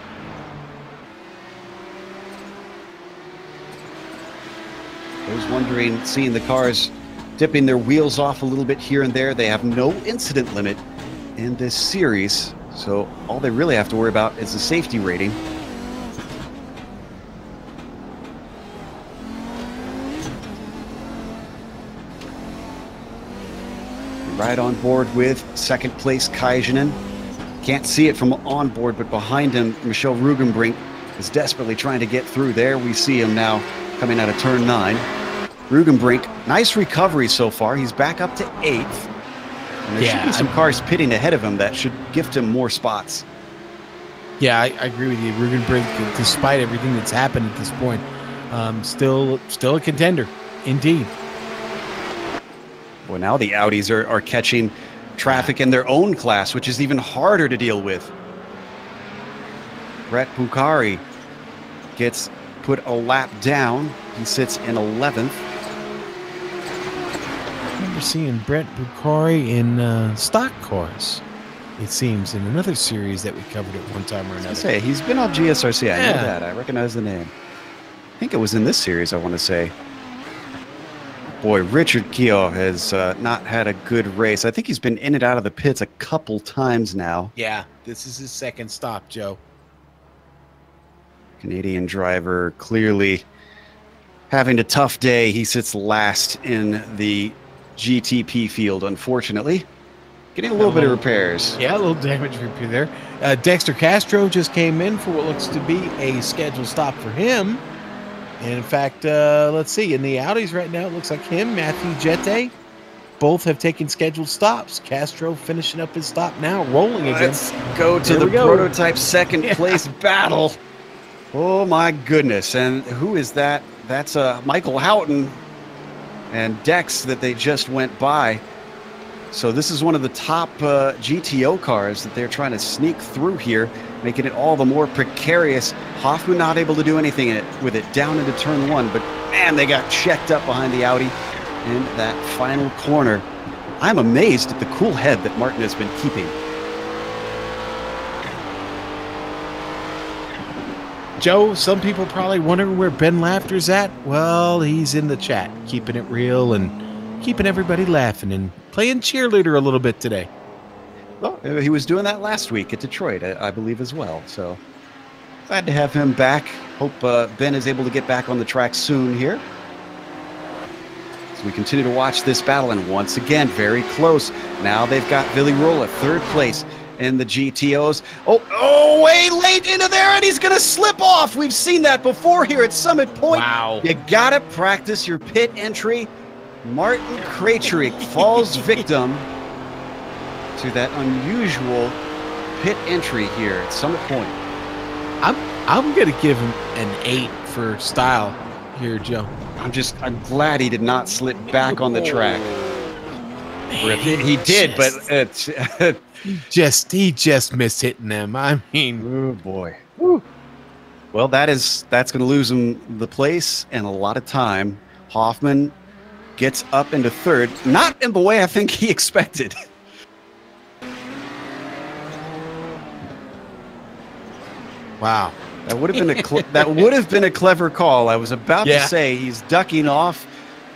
I was wondering, seeing the cars dipping their wheels off a little bit here and there. They have no incident limit in this series, so all they really have to worry about is the safety rating. Right on board with second place Kajanen. Can't see it from on board, but behind him, Michel Rugenbrink is desperately trying to get through. There we see him now coming out of turn 9. Rugenbrink, nice recovery so far. He's back up to 8th. And there should be some cars pitting ahead of him that should gift him more spots. Yeah, I agree with you. Rugenbrink, despite everything that's happened at this point, still a contender, indeed. Well, now the Audis are catching traffic in their own class, which is even harder to deal with. Brett Bucari gets put a lap down. He sits in 11th. I remember seeing Brett Bucari in stock cars, it seems, in another series that we covered at one time or another. Say, he's been on GSRC. I know that. I recognize the name. I think it was in this series, I want to say. Boy, Richard Keogh has not had a good race. I think he's been in and out of the pits a couple times now. Yeah, this is his second stop, Joe. Canadian driver clearly having a tough day. He sits last in the GTP field, unfortunately. Getting a little bit of repairs. Yeah, a little damage repair there. Dexter Castro just came in for what looks to be a scheduled stop for him. And in fact, let's see, in the Audis right now, it looks like him, Matthew Jette, both have taken scheduled stops. Castro finishing up his stop now, rolling again. Let's go to the prototype second place battle. Oh my goodness. And who is that? That's Michael Houghton and Dex that they just went by. So this is one of the top GTO cars that they're trying to sneak through here, making it all the more precarious. Hoffman not able to do anything with it down into turn 1, but man, they got checked up behind the Audi in that final corner. I'm amazed at the cool head that Martin has been keeping. Joe, some people probably wondering where Ben Laughter's at. Well, he's in the chat, keeping it real and keeping everybody laughing and playing cheerleader a little bit today. Well, he was doing that last week at Detroit, I believe, as well. So glad to have him back Hope Ben is able to get back on the track soon here. So we continue to watch this battle, and once again, very close. Now they've got Villarreal at third place in the GTOs. Oh, way late into there, and he's going to slip off. We've seen that before here at Summit Point. Wow. You got to practice your pit entry. Martin Krejcik falls victim to that unusual pit entry here at Summit Point. I'm going to give him an 8 for style here, Joe. I'm glad he did not slip back on the track. He did, but it's he just missed hitting them. I mean, oh boy. Woo. Well, that's going to lose him the place and a lot of time. Hoffman gets up into third, not in the way I think he expected. wow. That would have been a clever call. I was about to say he's ducking off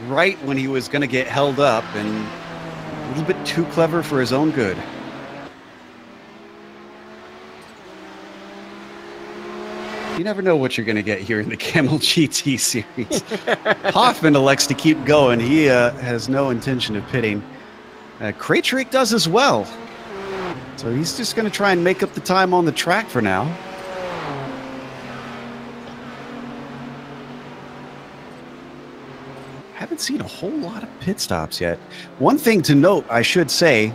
right when he was going to get held up, and a little bit too clever for his own good. You never know what you're going to get here in the Kamel GT series. Hoffman elects to keep going. He has no intention of pitting. Krejcik does as well. So he's just going to try and make up the time on the track for now. Haven't seen a whole lot of pit stops yet. One thing to note, I should say,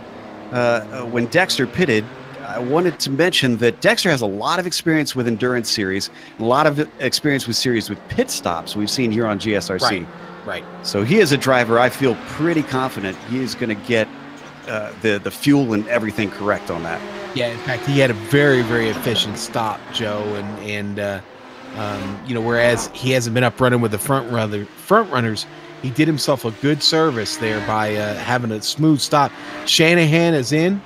when Dexter pitted, I wanted to mention that Dexter has a lot of experience with endurance series, a lot of experience with series with pit stops we've seen here on GSRC. Right. So he is a driver I feel pretty confident he is going to get the fuel and everything correct on that. Yeah, in fact, he had a very, very efficient stop, Joe, and you know, whereas he hasn't been up running with the front runners, he did himself a good service there by having a smooth stop. Shanahan is in.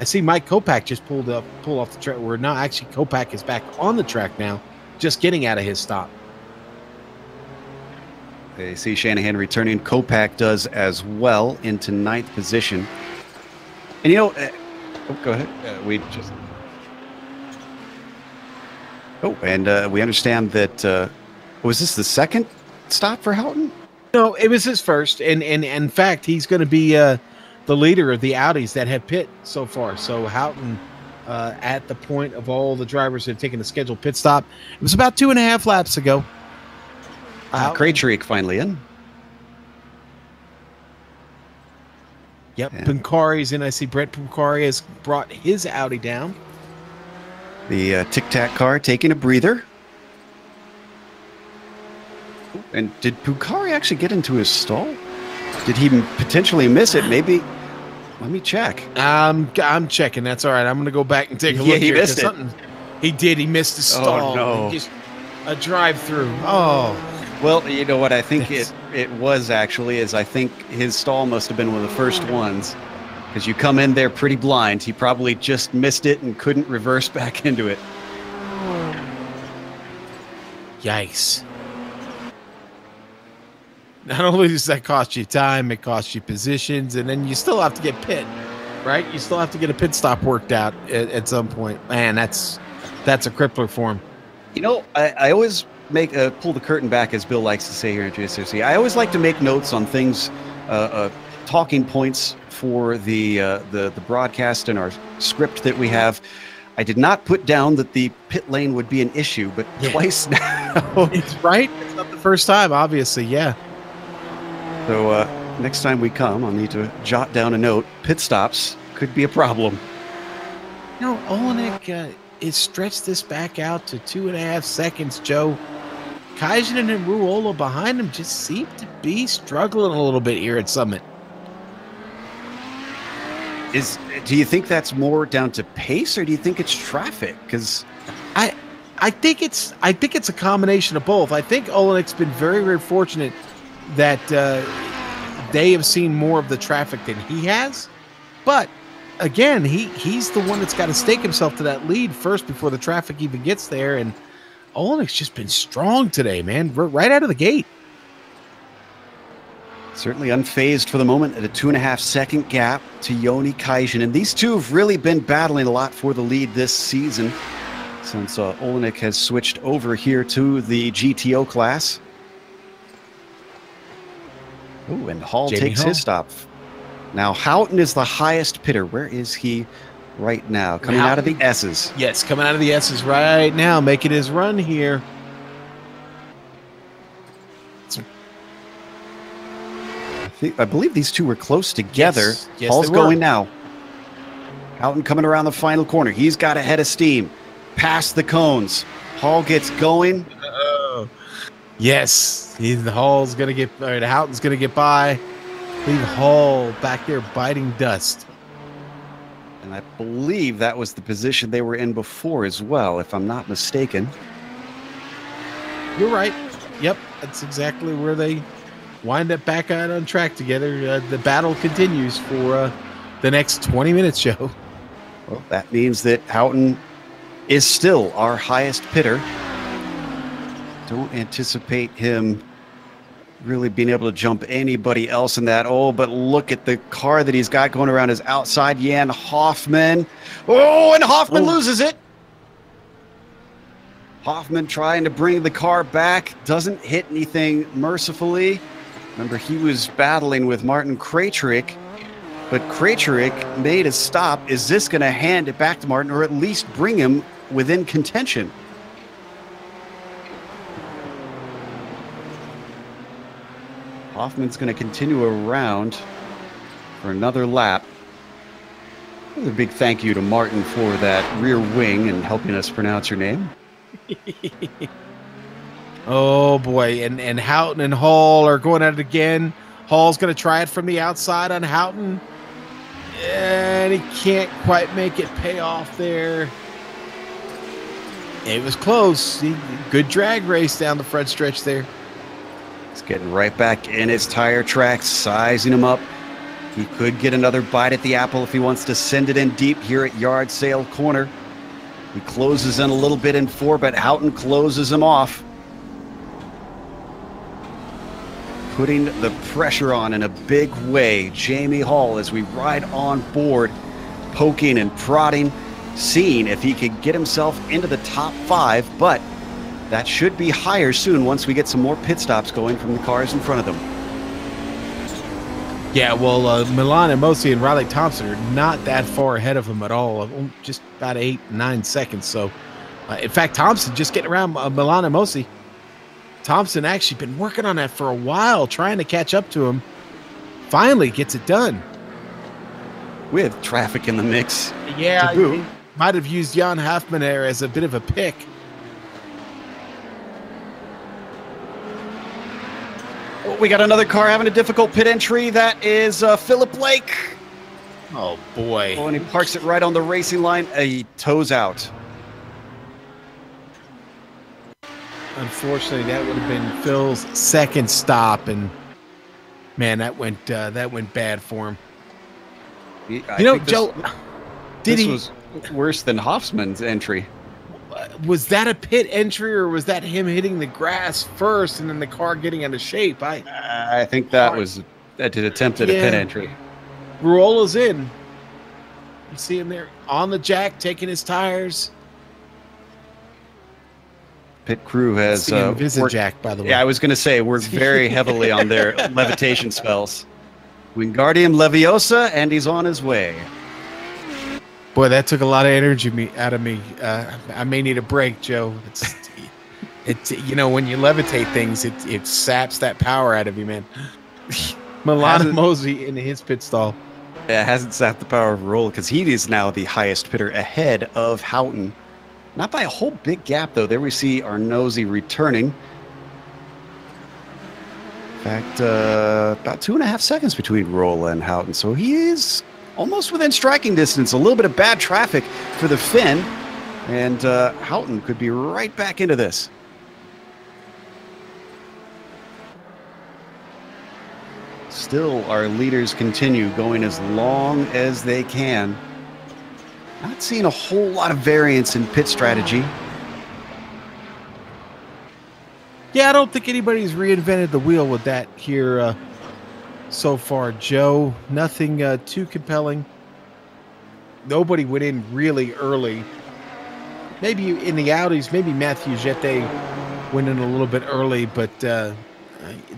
I see Mike Kopak just pulled off the track. Where now actually Kopak is back on the track now, just getting out of his stop. They see Shanahan returning. Kopak does as well into 9th position. And you know, go ahead. We understand that. Was this the second stop for Houghton? No, it was his first, and in fact, he's going to be the leader of the Audis that have pit so far. So Houghton, at the point of all the drivers that have taken the scheduled pit stop, it was about 2.5 laps ago. Krejcik finally in. Yep, yeah. Pancari's in. I see Brett Pancari has brought his Audi down. The Tic Tac car taking a breather. And did Pancari actually get into his stall? Did he potentially miss it? Maybe. Let me check. I'm checking. That's all right. I'm going to go back and take a look. Yeah, he here, missed it. He did. He missed the stall. Oh, no. Just a drive-through. Oh. Well, you know what I think it was actually is I think his stall must have been one of the first ones, because you come in there pretty blind. He probably just missed it and couldn't reverse back into it. Yikes. Not only does that cost you time, it costs you positions, and then you still have to get pit, right? You still have to get a pit stop worked out at some point. Man, that's a crippler for him. You know, I always make pull the curtain back, as Bill likes to say here at GSRC. I always like to make notes on things, talking points for the broadcast and our script that we have. I did not put down that the pit lane would be an issue, but twice now. It's right. It's not the first time, obviously. Yeah. So next time we come, I'll need to jot down a note. Pit stops could be a problem. You know, Olenek is stretched this back out to 2.5 seconds, Joe. Kajan and Ruola behind him just seem to be struggling a little bit here at Summit. Do you think that's more down to pace, or do you think it's traffic? Because I think it's a combination of both. I think Olenek's been very, very fortunate that they have seen more of the traffic than he has. But again, he's the one that's got to stake himself to that lead first before the traffic even gets there. And Olenek's just been strong today, man, right out of the gate. Certainly unfazed for the moment at a 2.5 second gap to Yoni Kajan. And these two have really been battling a lot for the lead this season. since Olenek has switched over here to the GTO class. Oh, and Hall takes his stop. Now, Houghton is the highest pitter. Where is he right now? Coming out of the S's. Yes, coming out of the S's right now, making his run here. I believe these two were close together. Yes, Hall's going now. Houghton coming around the final corner. He's got a head of steam. Past the cones. Hall gets going. Yes, Hall's going to get, or Houghton's going to get by. Leave Hall back there biting dust. And I believe that was the position they were in before as well, if I'm not mistaken. You're right. Yep, that's exactly where they wind up back out on track together. The battle continues for the next 20 minutes, Joe. Well, that means that Houghton is still our highest pitter. Don't anticipate him really being able to jump anybody else in that. Oh, but look at the car that he's got going around his outside. Jan Hoffman. Oh, and Hoffman loses it. Hoffman trying to bring the car back. Doesn't hit anything mercifully. Remember, he was battling with Martin Krejcik, but Krejcik made a stop. Is this going to hand it back to Martin, or at least bring him within contention? Hoffman's going to continue around for another lap. A big thank you to Martin for that rear wing and helping us pronounce your name. Oh boy, and Houghton and Hall are going at it again. Hall's going to try it from the outside on Houghton, and he can't quite make it pay off there. It was close. Good drag race down the front stretch there. He's getting right back in his tire tracks, sizing him up. He could get another bite at the apple if he wants to send it in deep here at Yard Sale Corner. He closes in a little bit in 4, but Houghton closes him off, putting the pressure on in a big way. Jamie Hall, as we ride on board, poking and prodding, seeing if he could get himself into the top 5, but that should be higher soon once we get some more pit stops going from the cars in front of them. Yeah, well, Milan Amosi and Riley Thompson are not that far ahead of him at all, just about 8-9 seconds. So, in fact, Thompson just getting around Milan Amosi. Thompson actually been working on that for a while, trying to catch up to him. Finally gets it done. With traffic in the mix. Yeah, he might have used Jan Hoffman there as a bit of a pick. We got another car having a difficult pit entry. That is Philip Blake. Oh, boy. Oh, and he parks it right on the racing line. He toes out. Unfortunately, that would have been Phil's second stop, and man, that went bad for him. Joe, this was worse than Hoffman's entry. Was that a pit entry, or was that him hitting the grass first and then the car getting out of shape? I think that was an attempt at a pit entry. Ruola's in. You see him there on the jack, taking his tires. Pit crew has worked, jack, by the way. Yeah, I was going to say, worked very heavily on their levitation spells. Wingardium Leviosa, and he's on his way. Boy, that took a lot of energy out of me. I may need a break, Joe. It's when you levitate things, it saps that power out of you, man. Milana Mosey in his pit stall. Yeah, hasn't sapped the power of Roll, because he is now the highest pitter ahead of Houghton. Not by a whole big gap, though. There we see Arnozzi returning. In fact, about 2.5 seconds between Roll and Houghton, so he is almost within striking distance. A little bit of bad traffic for the Finn, and Houghton could be right back into this. Still, our leaders continue going as long as they can. Not seeing a whole lot of variance in pit strategy. Yeah, I don't think anybody's reinvented the wheel with that here so far, Joe. Nothing too compelling. Nobody went in really early maybe in the Audis, maybe Matthew Jete went in a little bit early, but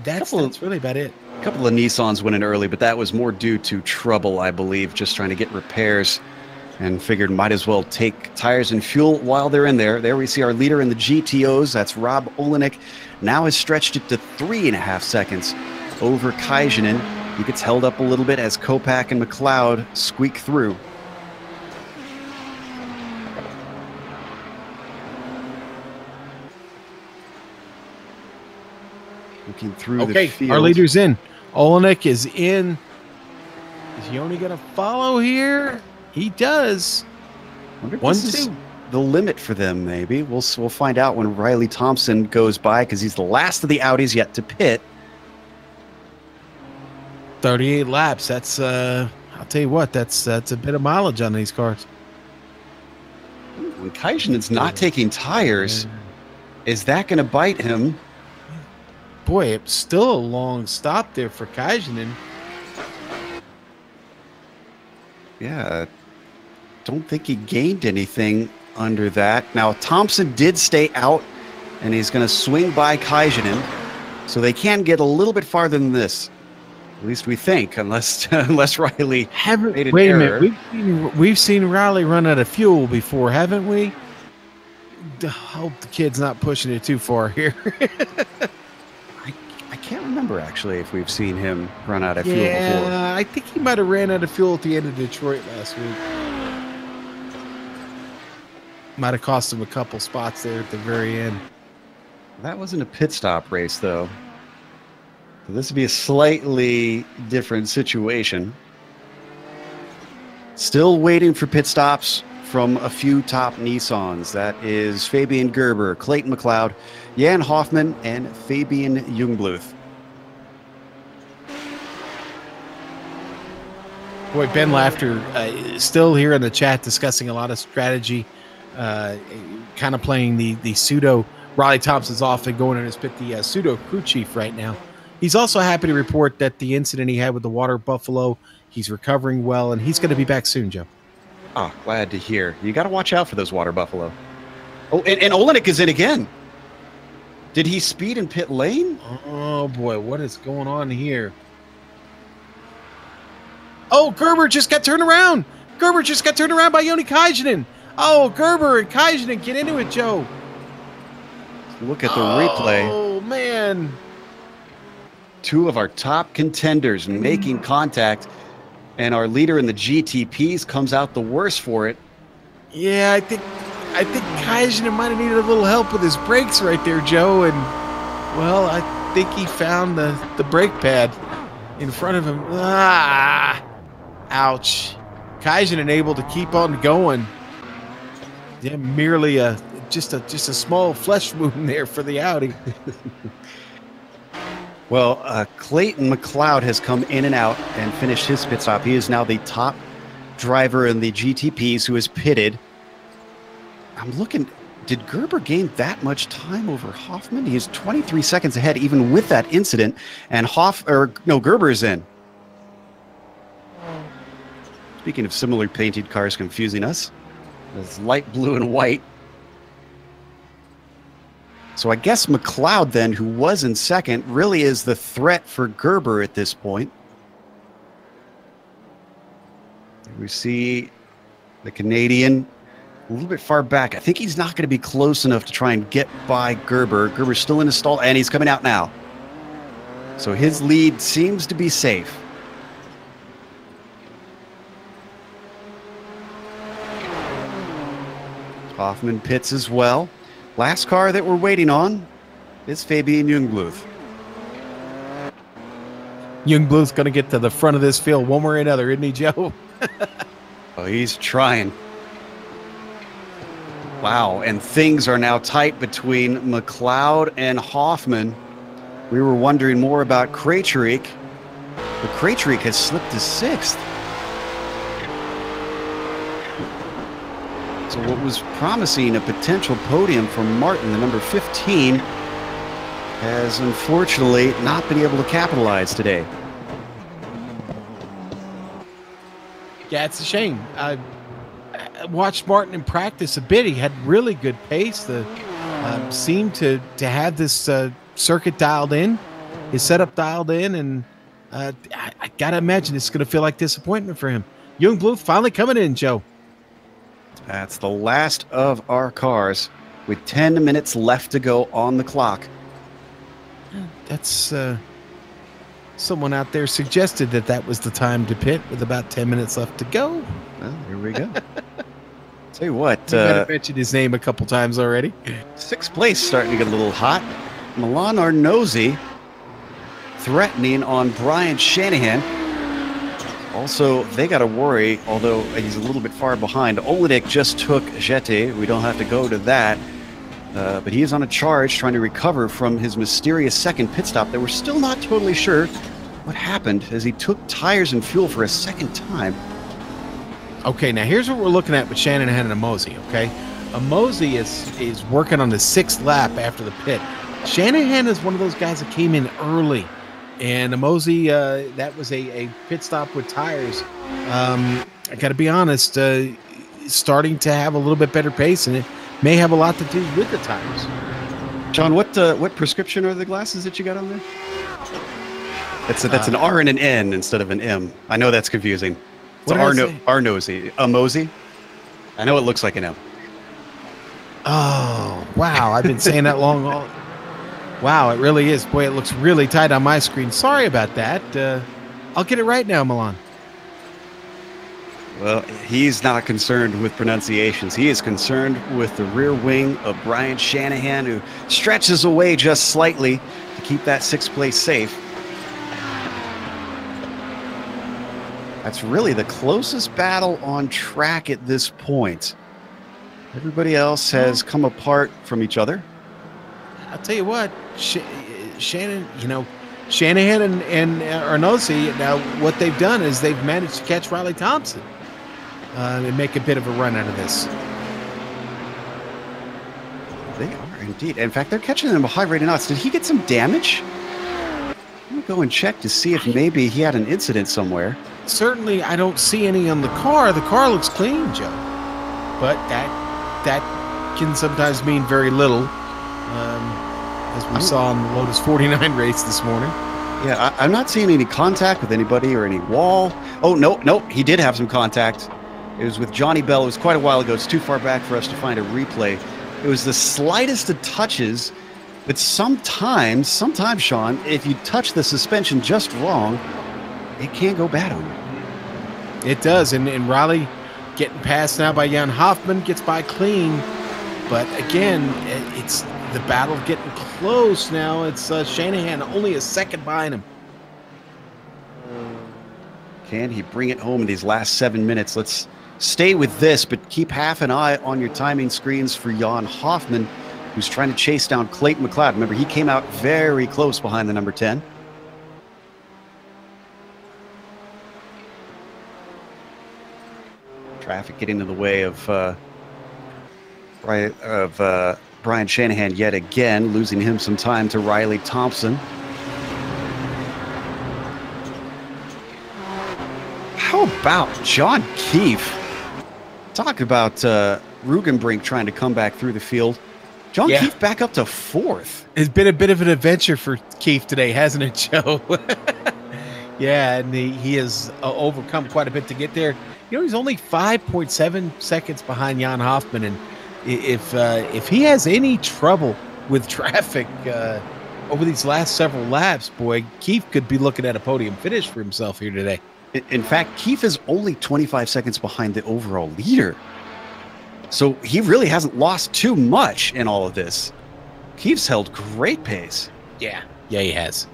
that's really about it. A couple of Nissans went in early, but that was more due to trouble, I believe, just trying to get repairs, and figured might as well take tires and fuel while they're in there. There we see our leader in the GTOs. That's Rob Olenek. Now has stretched it to 3.5 seconds over Kajanen. He gets held up a little bit as Kopak and McLeod squeak through. Looking through the field. Our leader's in. Olenek is in. Is Yoni going to follow here? He does. Wonder if this is the limit for them, maybe. We'll find out when Riley Thompson goes by, because he's the last of the Audis yet to pit. 38 laps. That's I'll tell you what, that's a bit of mileage on these cars. When Kajanen's not taking tires, is that going to bite him? Boy, it's still a long stop there for Kajanen. Yeah, don't think he gained anything under that. Now, Thompson did stay out, and he's going to swing by Kajanen, so they can get a little bit farther than this. At least we think, unless Riley made an error. Wait a minute, we've seen Riley run out of fuel before, haven't we? I hope the kid's not pushing it too far here. I can't remember, actually, if we've seen him run out of fuel before. Yeah, I think he might have ran out of fuel at the end of Detroit last week. Might have cost him a couple spots there at the very end. That wasn't a pit stop race, though. So this would be a slightly different situation. Still waiting for pit stops from a few top Nissans. That is Fabian Gerber, Clayton McLeod, Jan Hoffman, and Fabian Jungbluth. Boy, Ben Laughter still here in the chat discussing a lot of strategy, kind of playing the pseudo. Riley Thompson's off and going in his pit, the pseudo crew chief right now. He's also happy to report that the incident he had with the water buffalo, he's recovering well, and he's going to be back soon, Joe. Oh, glad to hear. You got to watch out for those water buffalo. Oh, and Olenek is in again. Did he speed in pit lane? Oh, boy, what is going on here? Oh, Gerber just got turned around. Gerber just got turned around by Yoni Kajanen. Oh, Gerber and Kajanen, get into it, Joe. Look at the replay. Oh, man. Two of our top contenders making contact, and our leader in the GTPs comes out the worse for it. Yeah, I think Kajanen might have needed a little help with his brakes right there, Joe, and, well, I think he found the brake pad in front of him. Ah, ouch. Kajanen able to keep on going. Yeah, merely just a small flesh wound there for the Audi. Well, Clayton McLeod has come in and out and finished his pit stop. He is now the top driver in the GTPs who is pitted. I'm looking, did Gerber gain that much time over Hoffman? He is 23 seconds ahead even with that incident, and Gerber is in. Speaking of similar painted cars confusing us, it's light blue and white. So I guess McLeod then, who was in second, really is the threat for Gerber at this point. We see the Canadian a little bit far back. I think he's not going to be close enough to try and get by Gerber. Gerber's still in his stall, and he's coming out now. So his lead seems to be safe. Hoffman pits as well. Last car that we're waiting on is Fabian Jungbluth. Jungbluth's going to get to the front of this field one way or another, isn't he, Joe? Oh, he's trying. Wow, and things are now tight between McLeod and Hoffman. We were wondering more about Krejcik, but Krejcik has slipped to sixth. So what was promising a potential podium for Martin, the number 15, has unfortunately not been able to capitalize today. Yeah, it's a shame. watched Martin in practice a bit. He had really good pace. Seemed to have this circuit dialed in, his setup dialed in, and I got to imagine it's going to feel like disappointment for him. Young Bluth finally coming in, Joe. That's the last of our cars with 10 minutes left to go on the clock. That's someone out there suggested that was the time to pit with about 10 minutes left to go. Well, here we go. Tell you what, I mentioned his name a couple times already. 6th place starting to get a little hot. Milan Arnozzi threatening on Brian Shanahan. Also, they got to worry, although he's a little bit far behind. Olenek just took GT. We don't have to go to that. But he is on a charge trying to recover from his mysterious second pit stop that we're still not totally sure what happened as he took tires and fuel for a second time. Okay, now here's what we're looking at with Shanahan and Mosey, okay? Mosey is working on the 6th lap after the pit. Shanahan is one of those guys that came in early, and Mosey, that was a pit stop with tires. I got to be honest, starting to have a little bit better pace, and it may have a lot to do with the tires. John, what prescription are the glasses that you got on there? That's an R and an N instead of an M. I know that's confusing. It's Arnozzi. Mosey. I know it looks like an M. Oh, wow. I've been saying that long. Wow, it really is. Boy, it looks really tight on my screen. Sorry about that. I'll get it right now, Milan. Well, he's not concerned with pronunciations. He is concerned with the rear wing of Brian Shanahan, who stretches away just slightly to keep that 6th place safe. That's really the closest battle on track at this point. Everybody else has come apart from each other. I'll tell you what, Shanahan and Arnozzi, now what they've done is they've managed to catch Riley Thompson and make a bit of a run out of this. They are indeed. In fact, they're catching them high rate of knots. Did he get some damage? Let me go and check to see if maybe he had an incident somewhere. Certainly, I don't see any on the car. The car looks clean, Joe. But that can sometimes mean very little, as we saw in the Lotus 49 race this morning. Yeah, I'm not seeing any contact with anybody or any wall. Oh, no, he did have some contact. It was with Johnny Bell. It was quite a while ago. It's too far back for us to find a replay. It was the slightest of touches, but sometimes, Sean, if you touch the suspension just wrong, it can go bad on you. It does, and Riley getting passed now by Jan Hoffman, gets by clean. But again, it's the battle getting close now. It's Shanahan only a second behind him. Can he bring it home in these last 7 minutes? Let's stay with this, but keep half an eye on your timing screens for Jan Hoffman, who's trying to chase down Clayton McLeod. Remember, he came out very close behind the number 10. Traffic getting in the way of Brian Shanahan yet again, losing him some time to Riley Thompson. How about John Keefe? Talk about Rugenbrink trying to come back through the field. John Keefe back up to 4th. It's been a bit of an adventure for Keefe today, hasn't it, Joe? Yeah, and he has overcome quite a bit to get there. You know, he's only 5.7 seconds behind Jan Hoffman, and if he has any trouble with traffic over these last several laps, boy, Keefe could be looking at a podium finish for himself here today. In fact, Keefe is only 25 seconds behind the overall leader. So he really hasn't lost too much in all of this. Keefe's held great pace. Yeah, he has.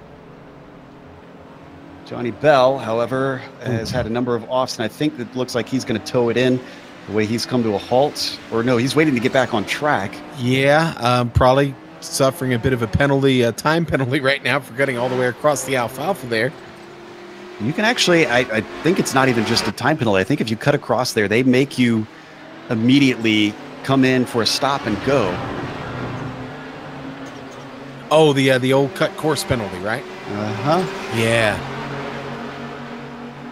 Johnny Bell, however, has had a number of offs, and I think it looks like he's going to tow it in the way he's come to a halt. Or no, he's waiting to get back on track. Yeah, probably suffering a bit of a penalty, time penalty right now for getting all the way across the alfalfa there. You can actually, I think it's not even just a time penalty. I think if you cut across there, they make you immediately come in for a stop and go. Oh, the old cut course penalty, right? Uh-huh. Yeah.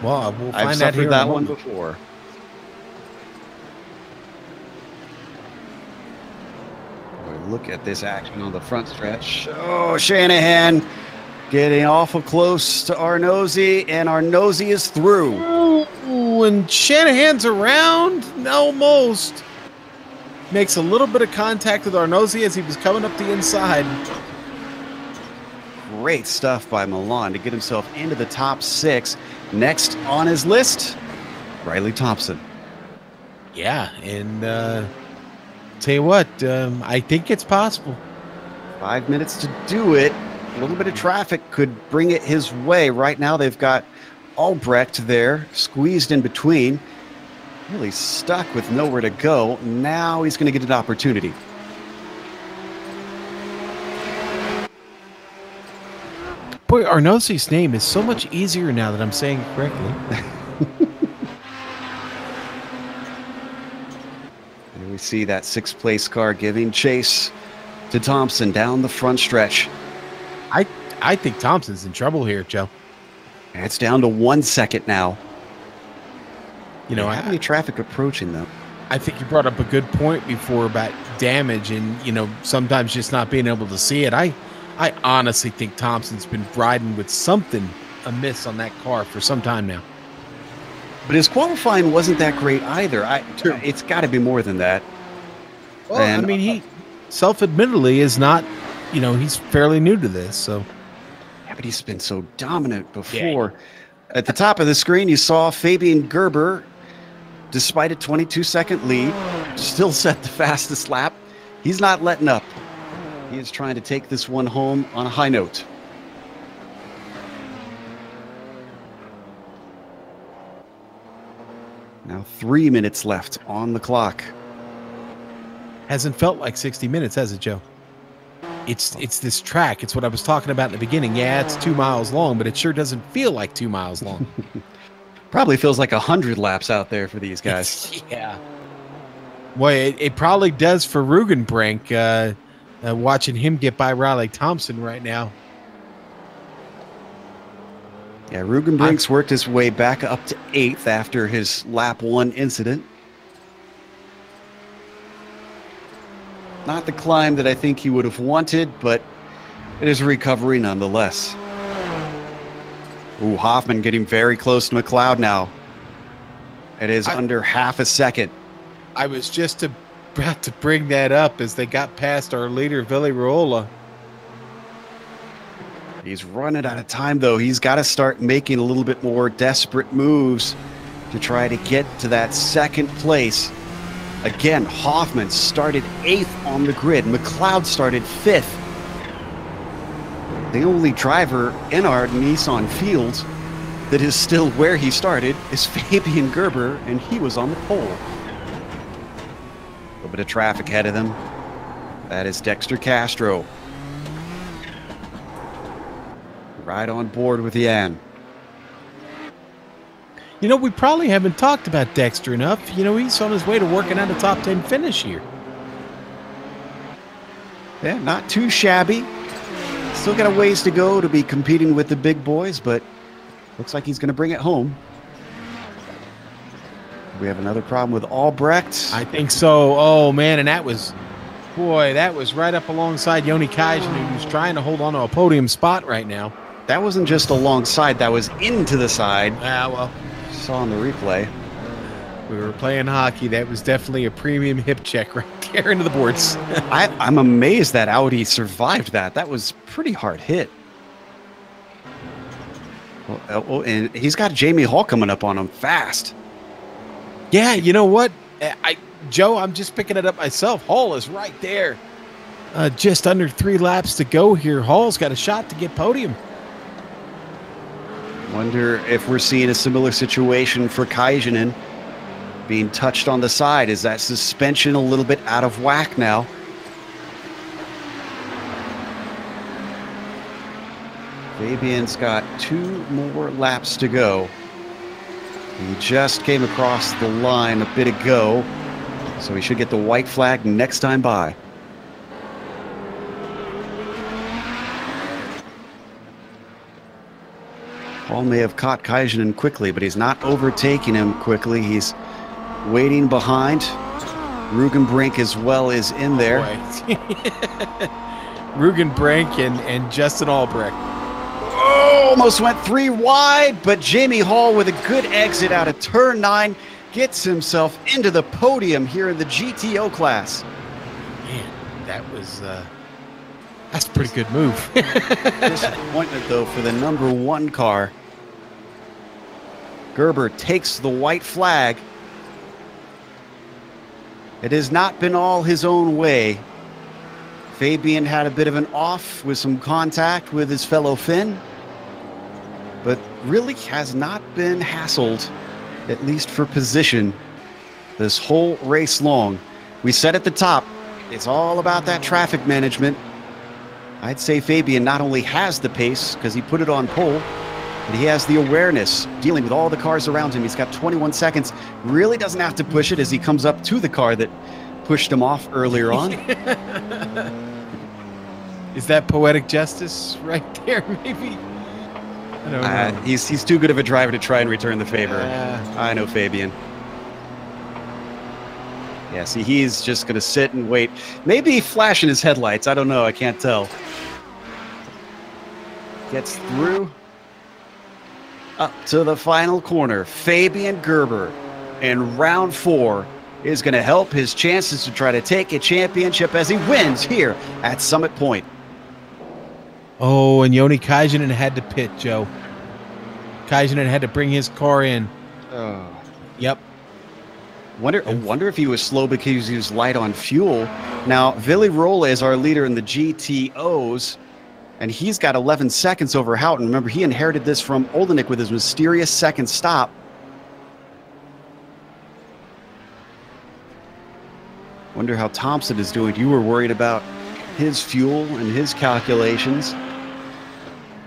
Well, we'll find I've out suffered here that one before. Look at this action on the front stretch. Oh, Shanahan getting awful close to Arnozzi, and Arnozzi is through. Ooh, and Shanahan's around, almost. Makes a little bit of contact with Arnozzi as he was coming up the inside. Great stuff by Milan to get himself into the top 6. Next on his list, Riley Thompson. Yeah, and tell you what, I think it's possible. 5 minutes to do it. A little bit of traffic could bring it his way. Right now they've got Albrecht there, squeezed in between. Really stuck with nowhere to go. Now he's going to get an opportunity. Boy, Arnozzi's name is so much easier now that I'm saying it correctly. And we see that 6th place car giving chase to Thompson down the front stretch. I think Thompson's in trouble here, Joe. And it's down to 1 second now. You know, how many traffic approaching though? I think you brought up a good point before about damage and, you know, sometimes just not being able to see it. I honestly think Thompson's been riding with something amiss on that car for some time now. But his qualifying wasn't that great either. It's got to be more than that. Well, and, I mean, he self-admittedly is not, you know, he's fairly new to this, so. Yeah, but he's been so dominant before. Yeah. At the top of the screen, you saw Fabian Gerber, despite a 22-second lead, still set the fastest lap. He's not letting up. He is trying to take this one home on a high note. Now 3 minutes left on the clock. Hasn't felt like 60 minutes, has it, Joe? It's this track. It's what I was talking about in the beginning. Yeah, it's 2 miles long, but it sure doesn't feel like 2 miles long. Probably feels like 100 laps out there for these guys. Yeah. Boy, it probably does for Rugenbrink, watching him get by Riley Thompson right now. Yeah, Rugenbrink's worked his way back up to 8th after his lap 1 incident. Not the climb that I think he would have wanted, but it is a recovery nonetheless. Ooh, Hoffman getting very close to McLeod now. It is under half a second. I was just about to bring that up as they got past our leader, Villi Raiola. He's running out of time, though. He's got to start making a little bit more desperate moves to try to get to that 2nd place. Again, Hoffman started 8th on the grid. McLeod started 5th. The only driver in our Nissan field that is still where he started is Fabian Gerber, and he was on the pole. A little bit of traffic ahead of them. That is Dexter Castro. Right on board with Jan. You know, we probably haven't talked about Dexter enough. You know, he's on his way to working out a top 10 finish here. Yeah, not too shabby. Still got a ways to go to be competing with the big boys, but looks like he's going to bring it home. We have another problem with Albrecht. I think so. Oh, man, and that was, boy, that was right up alongside Joni Kajin, who's trying to hold on to a podium spot right now. That wasn't just alongside, that was into the side. Well. Saw on the replay. We were playing hockey. That was definitely a premium hip check right there into the boards. I'm amazed that Audi survived that. That was pretty hard hit. Well, and he's got Jamie Hall coming up on him fast. Yeah, you know what? Joe, I'm just picking it up myself. Hall is right there. Just under 3 laps to go here. Hall's got a shot to get podium. Wonder if we're seeing a similar situation for Kajanen being touched on the side. Is that suspension a little bit out of whack now? Fabian's got 2 more laps to go. He just came across the line a bit ago, so he should get the white flag next time by. Hall may have caught Kajanen quickly, but he's not overtaking him quickly. He's waiting behind. Rugenbrink as well is in there. Rugenbrink and Justin Albrecht. Oh, almost went 3 wide, but Jamie Hall with a good exit out of turn 9 gets himself into the podium here in the GTO class. Man, that's a pretty good move. Disappointment, though, for the number 1 car. Gerber takes the white flag. It has not been all his own way. Fabian had a bit of an off with some contact with his fellow Finn, but really has not been hassled, at least for position, this whole race long. We said at the top, it's all about that traffic management. I'd say Fabian not only has the pace, because he put it on pole, but he has the awareness, dealing with all the cars around him. He's got 21 seconds, really doesn't have to push it as he comes up to the car that pushed him off earlier on. Is that poetic justice right there, maybe? I don't know. He's too good of a driver to try and return the favor. I know Fabian. Yeah, see, he's just going to sit and wait. Maybe flashing his headlights. I don't know. I can't tell. Gets through. Up to the final corner. Fabian Gerber in round 4 is going to help his chances to try to take a championship as he wins here at Summit Point. Oh, and Joni Kajanen had to pit, Joe. Kajanen had to bring his car in. Yep. I wonder if he was slow because he was light on fuel. Now, Willy Rolla is our leader in the GTOs, and he's got 11 seconds over Houghton. Remember, he inherited this from Oldenik with his mysterious second stop. Wonder how Thompson is doing. You were worried about his fuel and his calculations.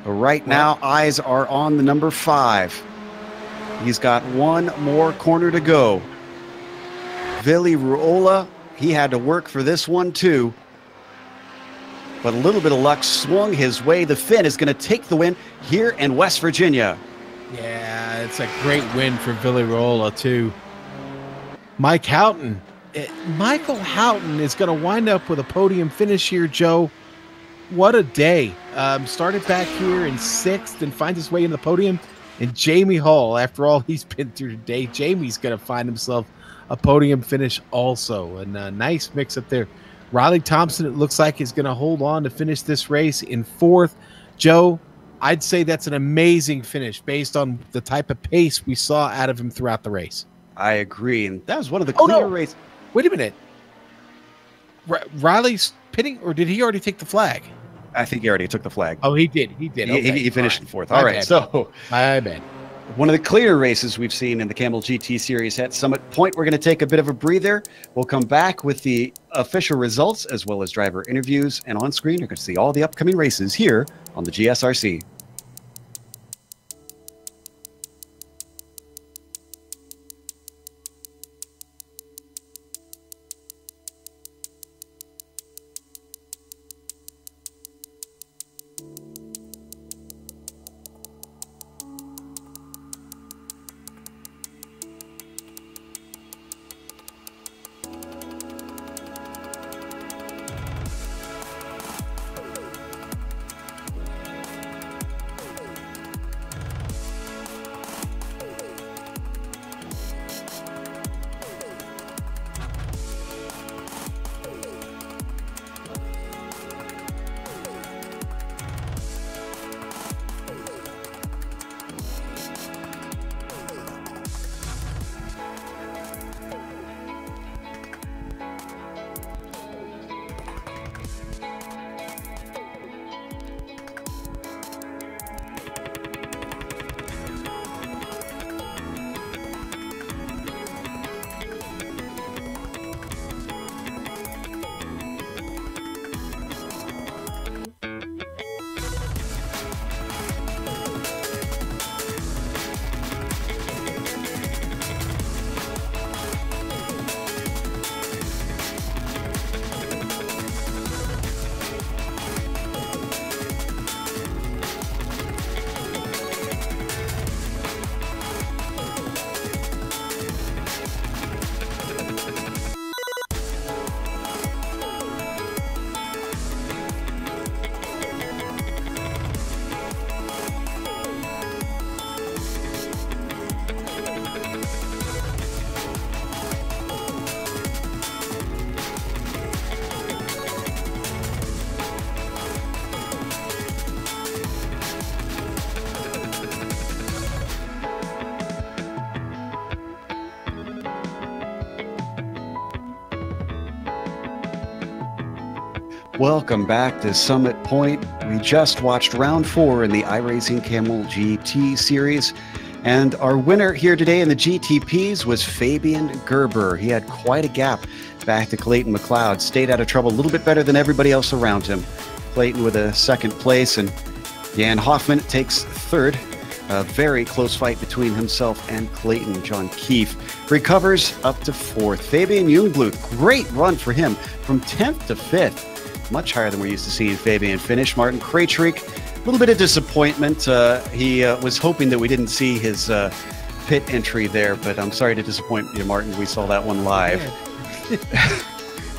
But right now, eyes are on the number 5. He's got 1 more corner to go. Willy Rolla, he had to work for this one too. But a little bit of luck swung his way. The Finn is going to take the win here in West Virginia. Yeah, it's a great win for Willy Rolla too. Mike Houghton. Michael Houghton is going to wind up with a podium finish here, Joe. What a day. Started back here in 6th and finds his way in the podium. And Jamie Hall, after all he's been through today, Jamie's going to find himself a podium finish also. And a nice mix up there. Riley Thompson, it looks like, is going to hold on to finish this race in 4th. Joe, I'd say that's an amazing finish based on the type of pace we saw out of him throughout the race. I agree. And that was one of the cleaner races. Wait a minute. Riley's pitting, or did he already take the flag? I think he already took the flag. Oh, he did. He did. Okay. He finished in 4th. All right. So my bad. One of the cleaner races we've seen in the Kamel GT series at Summit Point. We're going to take a bit of a breather. We'll come back with the official results as well as driver interviews. And on screen, you're going to see all the upcoming races here on the GSRC. Welcome back to Summit Point. We just watched round 4 in the iRacing Kamel GT series. And our winner here today in the GTPs was Fabian Gerber. He had quite a gap back to Clayton McLeod. Stayed out of trouble a little bit better than everybody else around him. Clayton with a second place, and Jan Hoffman takes third. A very close fight between himself and Clayton. John Keefe recovers up to fourth. Fabian Jungblut, great run for him from 10th to 5th. Much higher than we're used to seeing Fabian finish. Martin Krejcik, a little bit of disappointment. He was hoping that we didn't see his pit entry there, but I'm sorry to disappoint you, Martin. We saw that one live.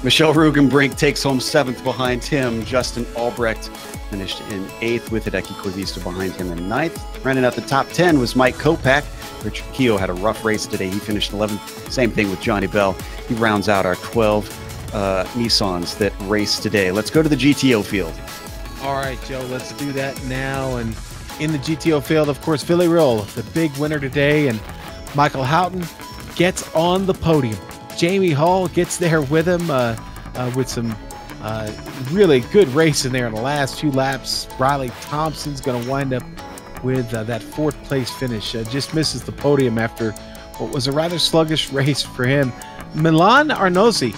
Michelle Rugenbrink takes home 7th behind him. Justin Albrecht finished in 8th with Hideki Koivisto behind him in 9th. Running out the top 10 was Mike Kopak. Richard Keogh had a rough race today. He finished 11th. Same thing with Johnny Bell. He rounds out our 12 Nissans that race today. Let's go to the GTO field. All right, Joe, let's do that now. And in the GTO field, of course, Philly Roll, the big winner today, and Michael Houghton gets on the podium. Jamie Hall gets there with him with some really good race in there in the last few laps. Riley Thompson's going to wind up with that 4th place finish. Just misses the podium after what was a rather sluggish race for him. Milan Arnozzi.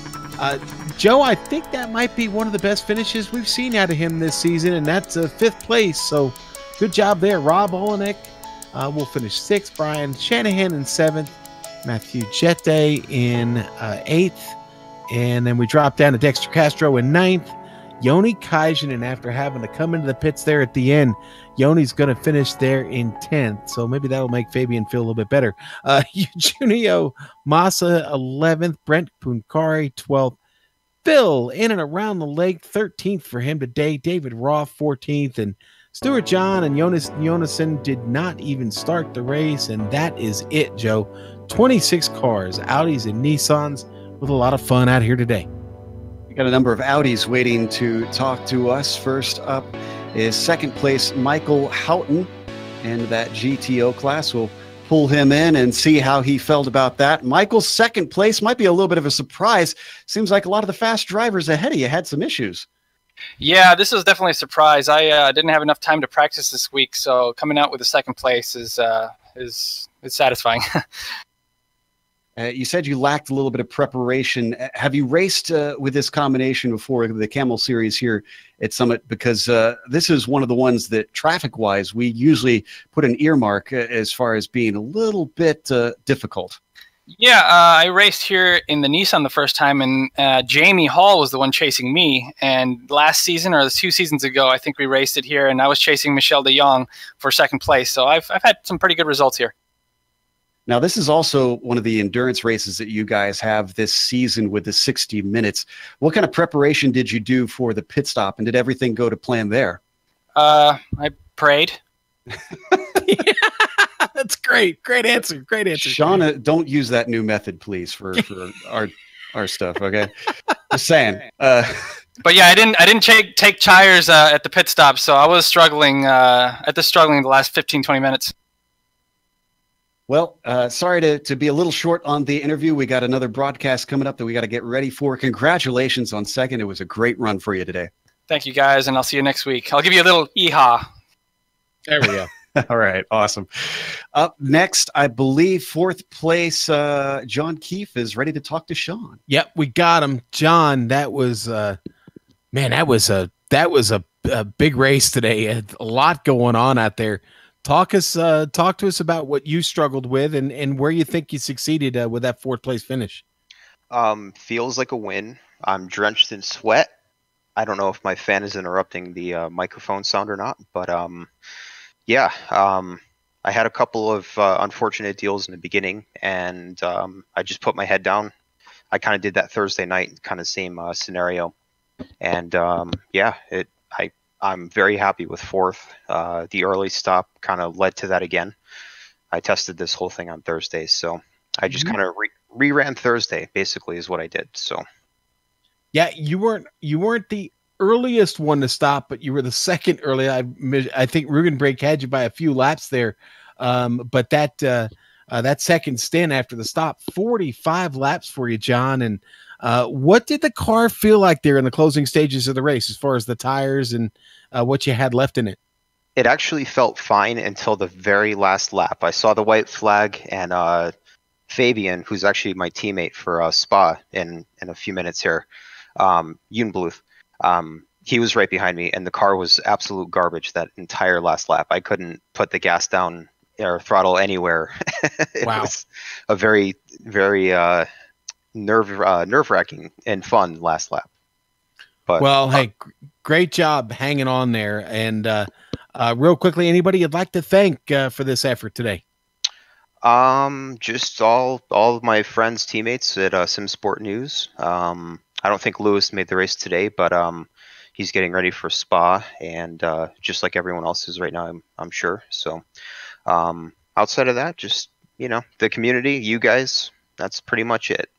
Joe, I think that might be one of the best finishes we've seen out of him this season, and that's 5th place. So good job there. Rob Olenek will finish 6th. Brian Shanahan in 7th. Matthew Jette in 8th. And then we drop down to Dexter Castro in 9th. Yoni Kajanen, after having to come into the pits there at the end, Yoni's going to finish there in 10th. So maybe that'll make Fabian feel a little bit better. Eugenio Massa, 11th. Brent Puncari, 12th. Phil, in and around the lake, 13th for him today. David Roth, 14th. And Stuart John and Jonas Jonassen did not even start the race. And that is it, Joe. 26 cars, Audis and Nissans, with a lot of fun out here today. We got a number of Audis waiting to talk to us. First up is 2nd place Michael Houghton in that GTO class. We'll pull him in and see how he felt about that. Michael's 2nd place might be a little bit of a surprise. Seems like a lot of the fast drivers ahead of you had some issues. Yeah, this was definitely a surprise. I didn't have enough time to practice this week, so coming out with a 2nd place is satisfying. You said you lacked a little bit of preparation. Have you raced with this combination before, the Kamel series here at Summit? Because this is one of the ones that, traffic-wise, we usually put an earmark as far as being a little bit difficult. Yeah, I raced here in the Nissan the first time, and Jamie Hall was the one chasing me. And last season, or 2 seasons ago, I think we raced it here, and I was chasing Michel de Jong for 2nd place. So I've had some pretty good results here. Now, this is also one of the endurance races that you guys have this season with the 60 minutes. What kind of preparation did you do for the pit stop, and did everything go to plan there? I prayed. Yeah, that's great. Great answer. Great answer. Shauna, don't use that new method, please, for our stuff, okay? Just saying. But yeah, I didn't take tires at the pit stop, so I was struggling the last 15-20 minutes. Well, sorry to be a little short on the interview. We got another broadcast coming up that we got to get ready for. Congratulations on 2nd. It was a great run for you today. Thank you, guys, and I'll see you next week. I'll give you a little yeehaw. There we go. All right, awesome. Up next, I believe 4th place, John Keefe is ready to talk to Sean. Yep, we got him. John, that was man, that was a big race today. A lot going on out there. Talk to us about what you struggled with and where you think you succeeded with that 4th place finish. Feels like a win. I'm drenched in sweat. I don't know if my fan is interrupting the microphone sound or not, but yeah, I had a couple of unfortunate deals in the beginning, and I just put my head down. I kind of did that Thursday night, kind of same scenario, and yeah, I'm very happy with 4th. The early stop kind of led to that again. I tested this whole thing on Thursday, so I just kind of re-ran Thursday, basically, is what I did. So, yeah, you weren't the earliest one to stop, but you were the 2nd early. I think Rugenbrink had you by a few laps there, but that 2nd stint after the stop, 45 laps for you, John, and What did the car feel like there in the closing stages of the race as far as the tires and what you had left in it? It actually felt fine until the very last lap. I saw the white flag, and Fabian, who's actually my teammate for Spa in a few minutes here, Junbluth, he was right behind me, and the car was absolute garbage that entire last lap. I couldn't put the gas down or throttle anywhere. It was a very, very nerve-wracking and fun last lap. But well, hey, great job hanging on there. And real quickly, anybody you'd like to thank for this effort today? Just all of my friends, teammates at Sim Sport News. I don't think Lewis made the race today, but he's getting ready for Spa, and just like everyone else is right now, I'm sure. So outside of that, just, the community, you guys, that's pretty much it.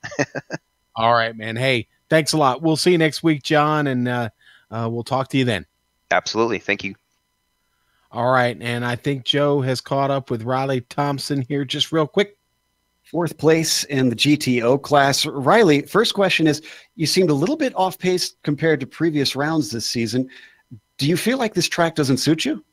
All right, man. Hey, thanks a lot. We'll see you next week, John, and we'll talk to you then. Absolutely. Thank you. All right, and I think Joe has caught up with Riley Thompson here just real quick. 4th place in the GTO class. Riley, first question is, you seemed a little bit off pace compared to previous rounds this season. Do you feel like this track doesn't suit you?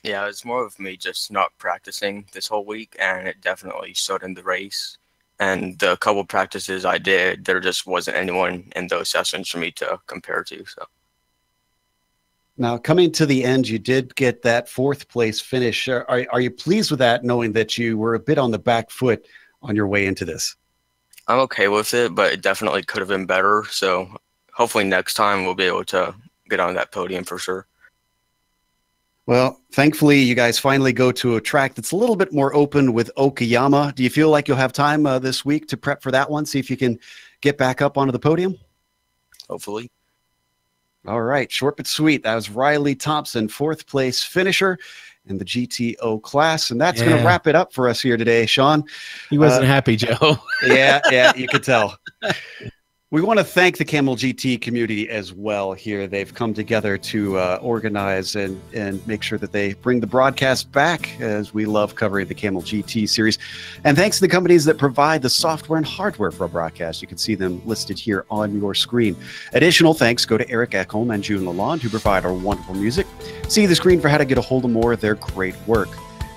Yeah, it's more of me just not practicing this whole week, and it definitely showed in the race. And the couple practices I did, there just wasn't anyone in those sessions for me to compare to. So. Now, coming to the end, you did get that 4th place finish. Are you pleased with that, knowing that you were a bit on the back foot on your way into this? I'm okay with it, but it definitely could have been better. So hopefully next time we'll be able to get on that podium for sure. Well, thankfully, you guys finally go to a track that's a little bit more open with Okayama. Do you feel like you'll have time this week to prep for that one? See if you can get back up onto the podium? Hopefully. All right, short but sweet. That was Riley Thompson, 4th place finisher in the GTO class. And that's going to wrap it up for us here today, Sean. He wasn't happy, Joe. Yeah, you could tell. We want to thank the Kamel GT community as well here. They've come together to organize and make sure that they bring the broadcast back, as we love covering the Kamel GT series. And thanks to the companies that provide the software and hardware for a broadcast. You can see them listed here on your screen. Additional thanks go to Eric Ekholm and June Lalonde, who provide our wonderful music. See the screen for how to get a hold of more of their great work.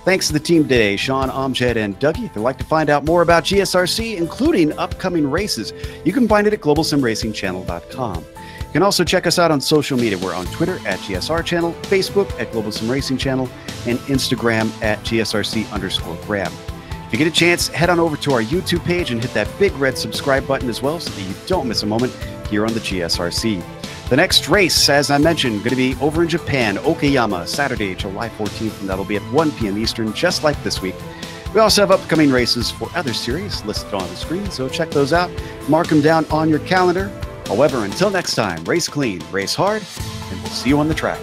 Thanks to the team today, Sean, Amjad, and Dougie. If you'd like to find out more about GSRC, including upcoming races, you can find it at globalsimracingchannel.com. You can also check us out on social media. We're on Twitter at GSR Channel, Facebook at Global Sim Racing Channel, and Instagram at GSRC_Graham. If you get a chance, head on over to our YouTube page and hit that big red subscribe button as well so that you don't miss a moment here on the GSRC. The next race, as I mentioned, going to be over in Japan, Okayama, Saturday, July 14th, and that'll be at 1 p.m. Eastern, just like this week. We also have upcoming races for other series listed on the screen, so check those out. Mark them down on your calendar. However, until next time, race clean, race hard, and we'll see you on the track.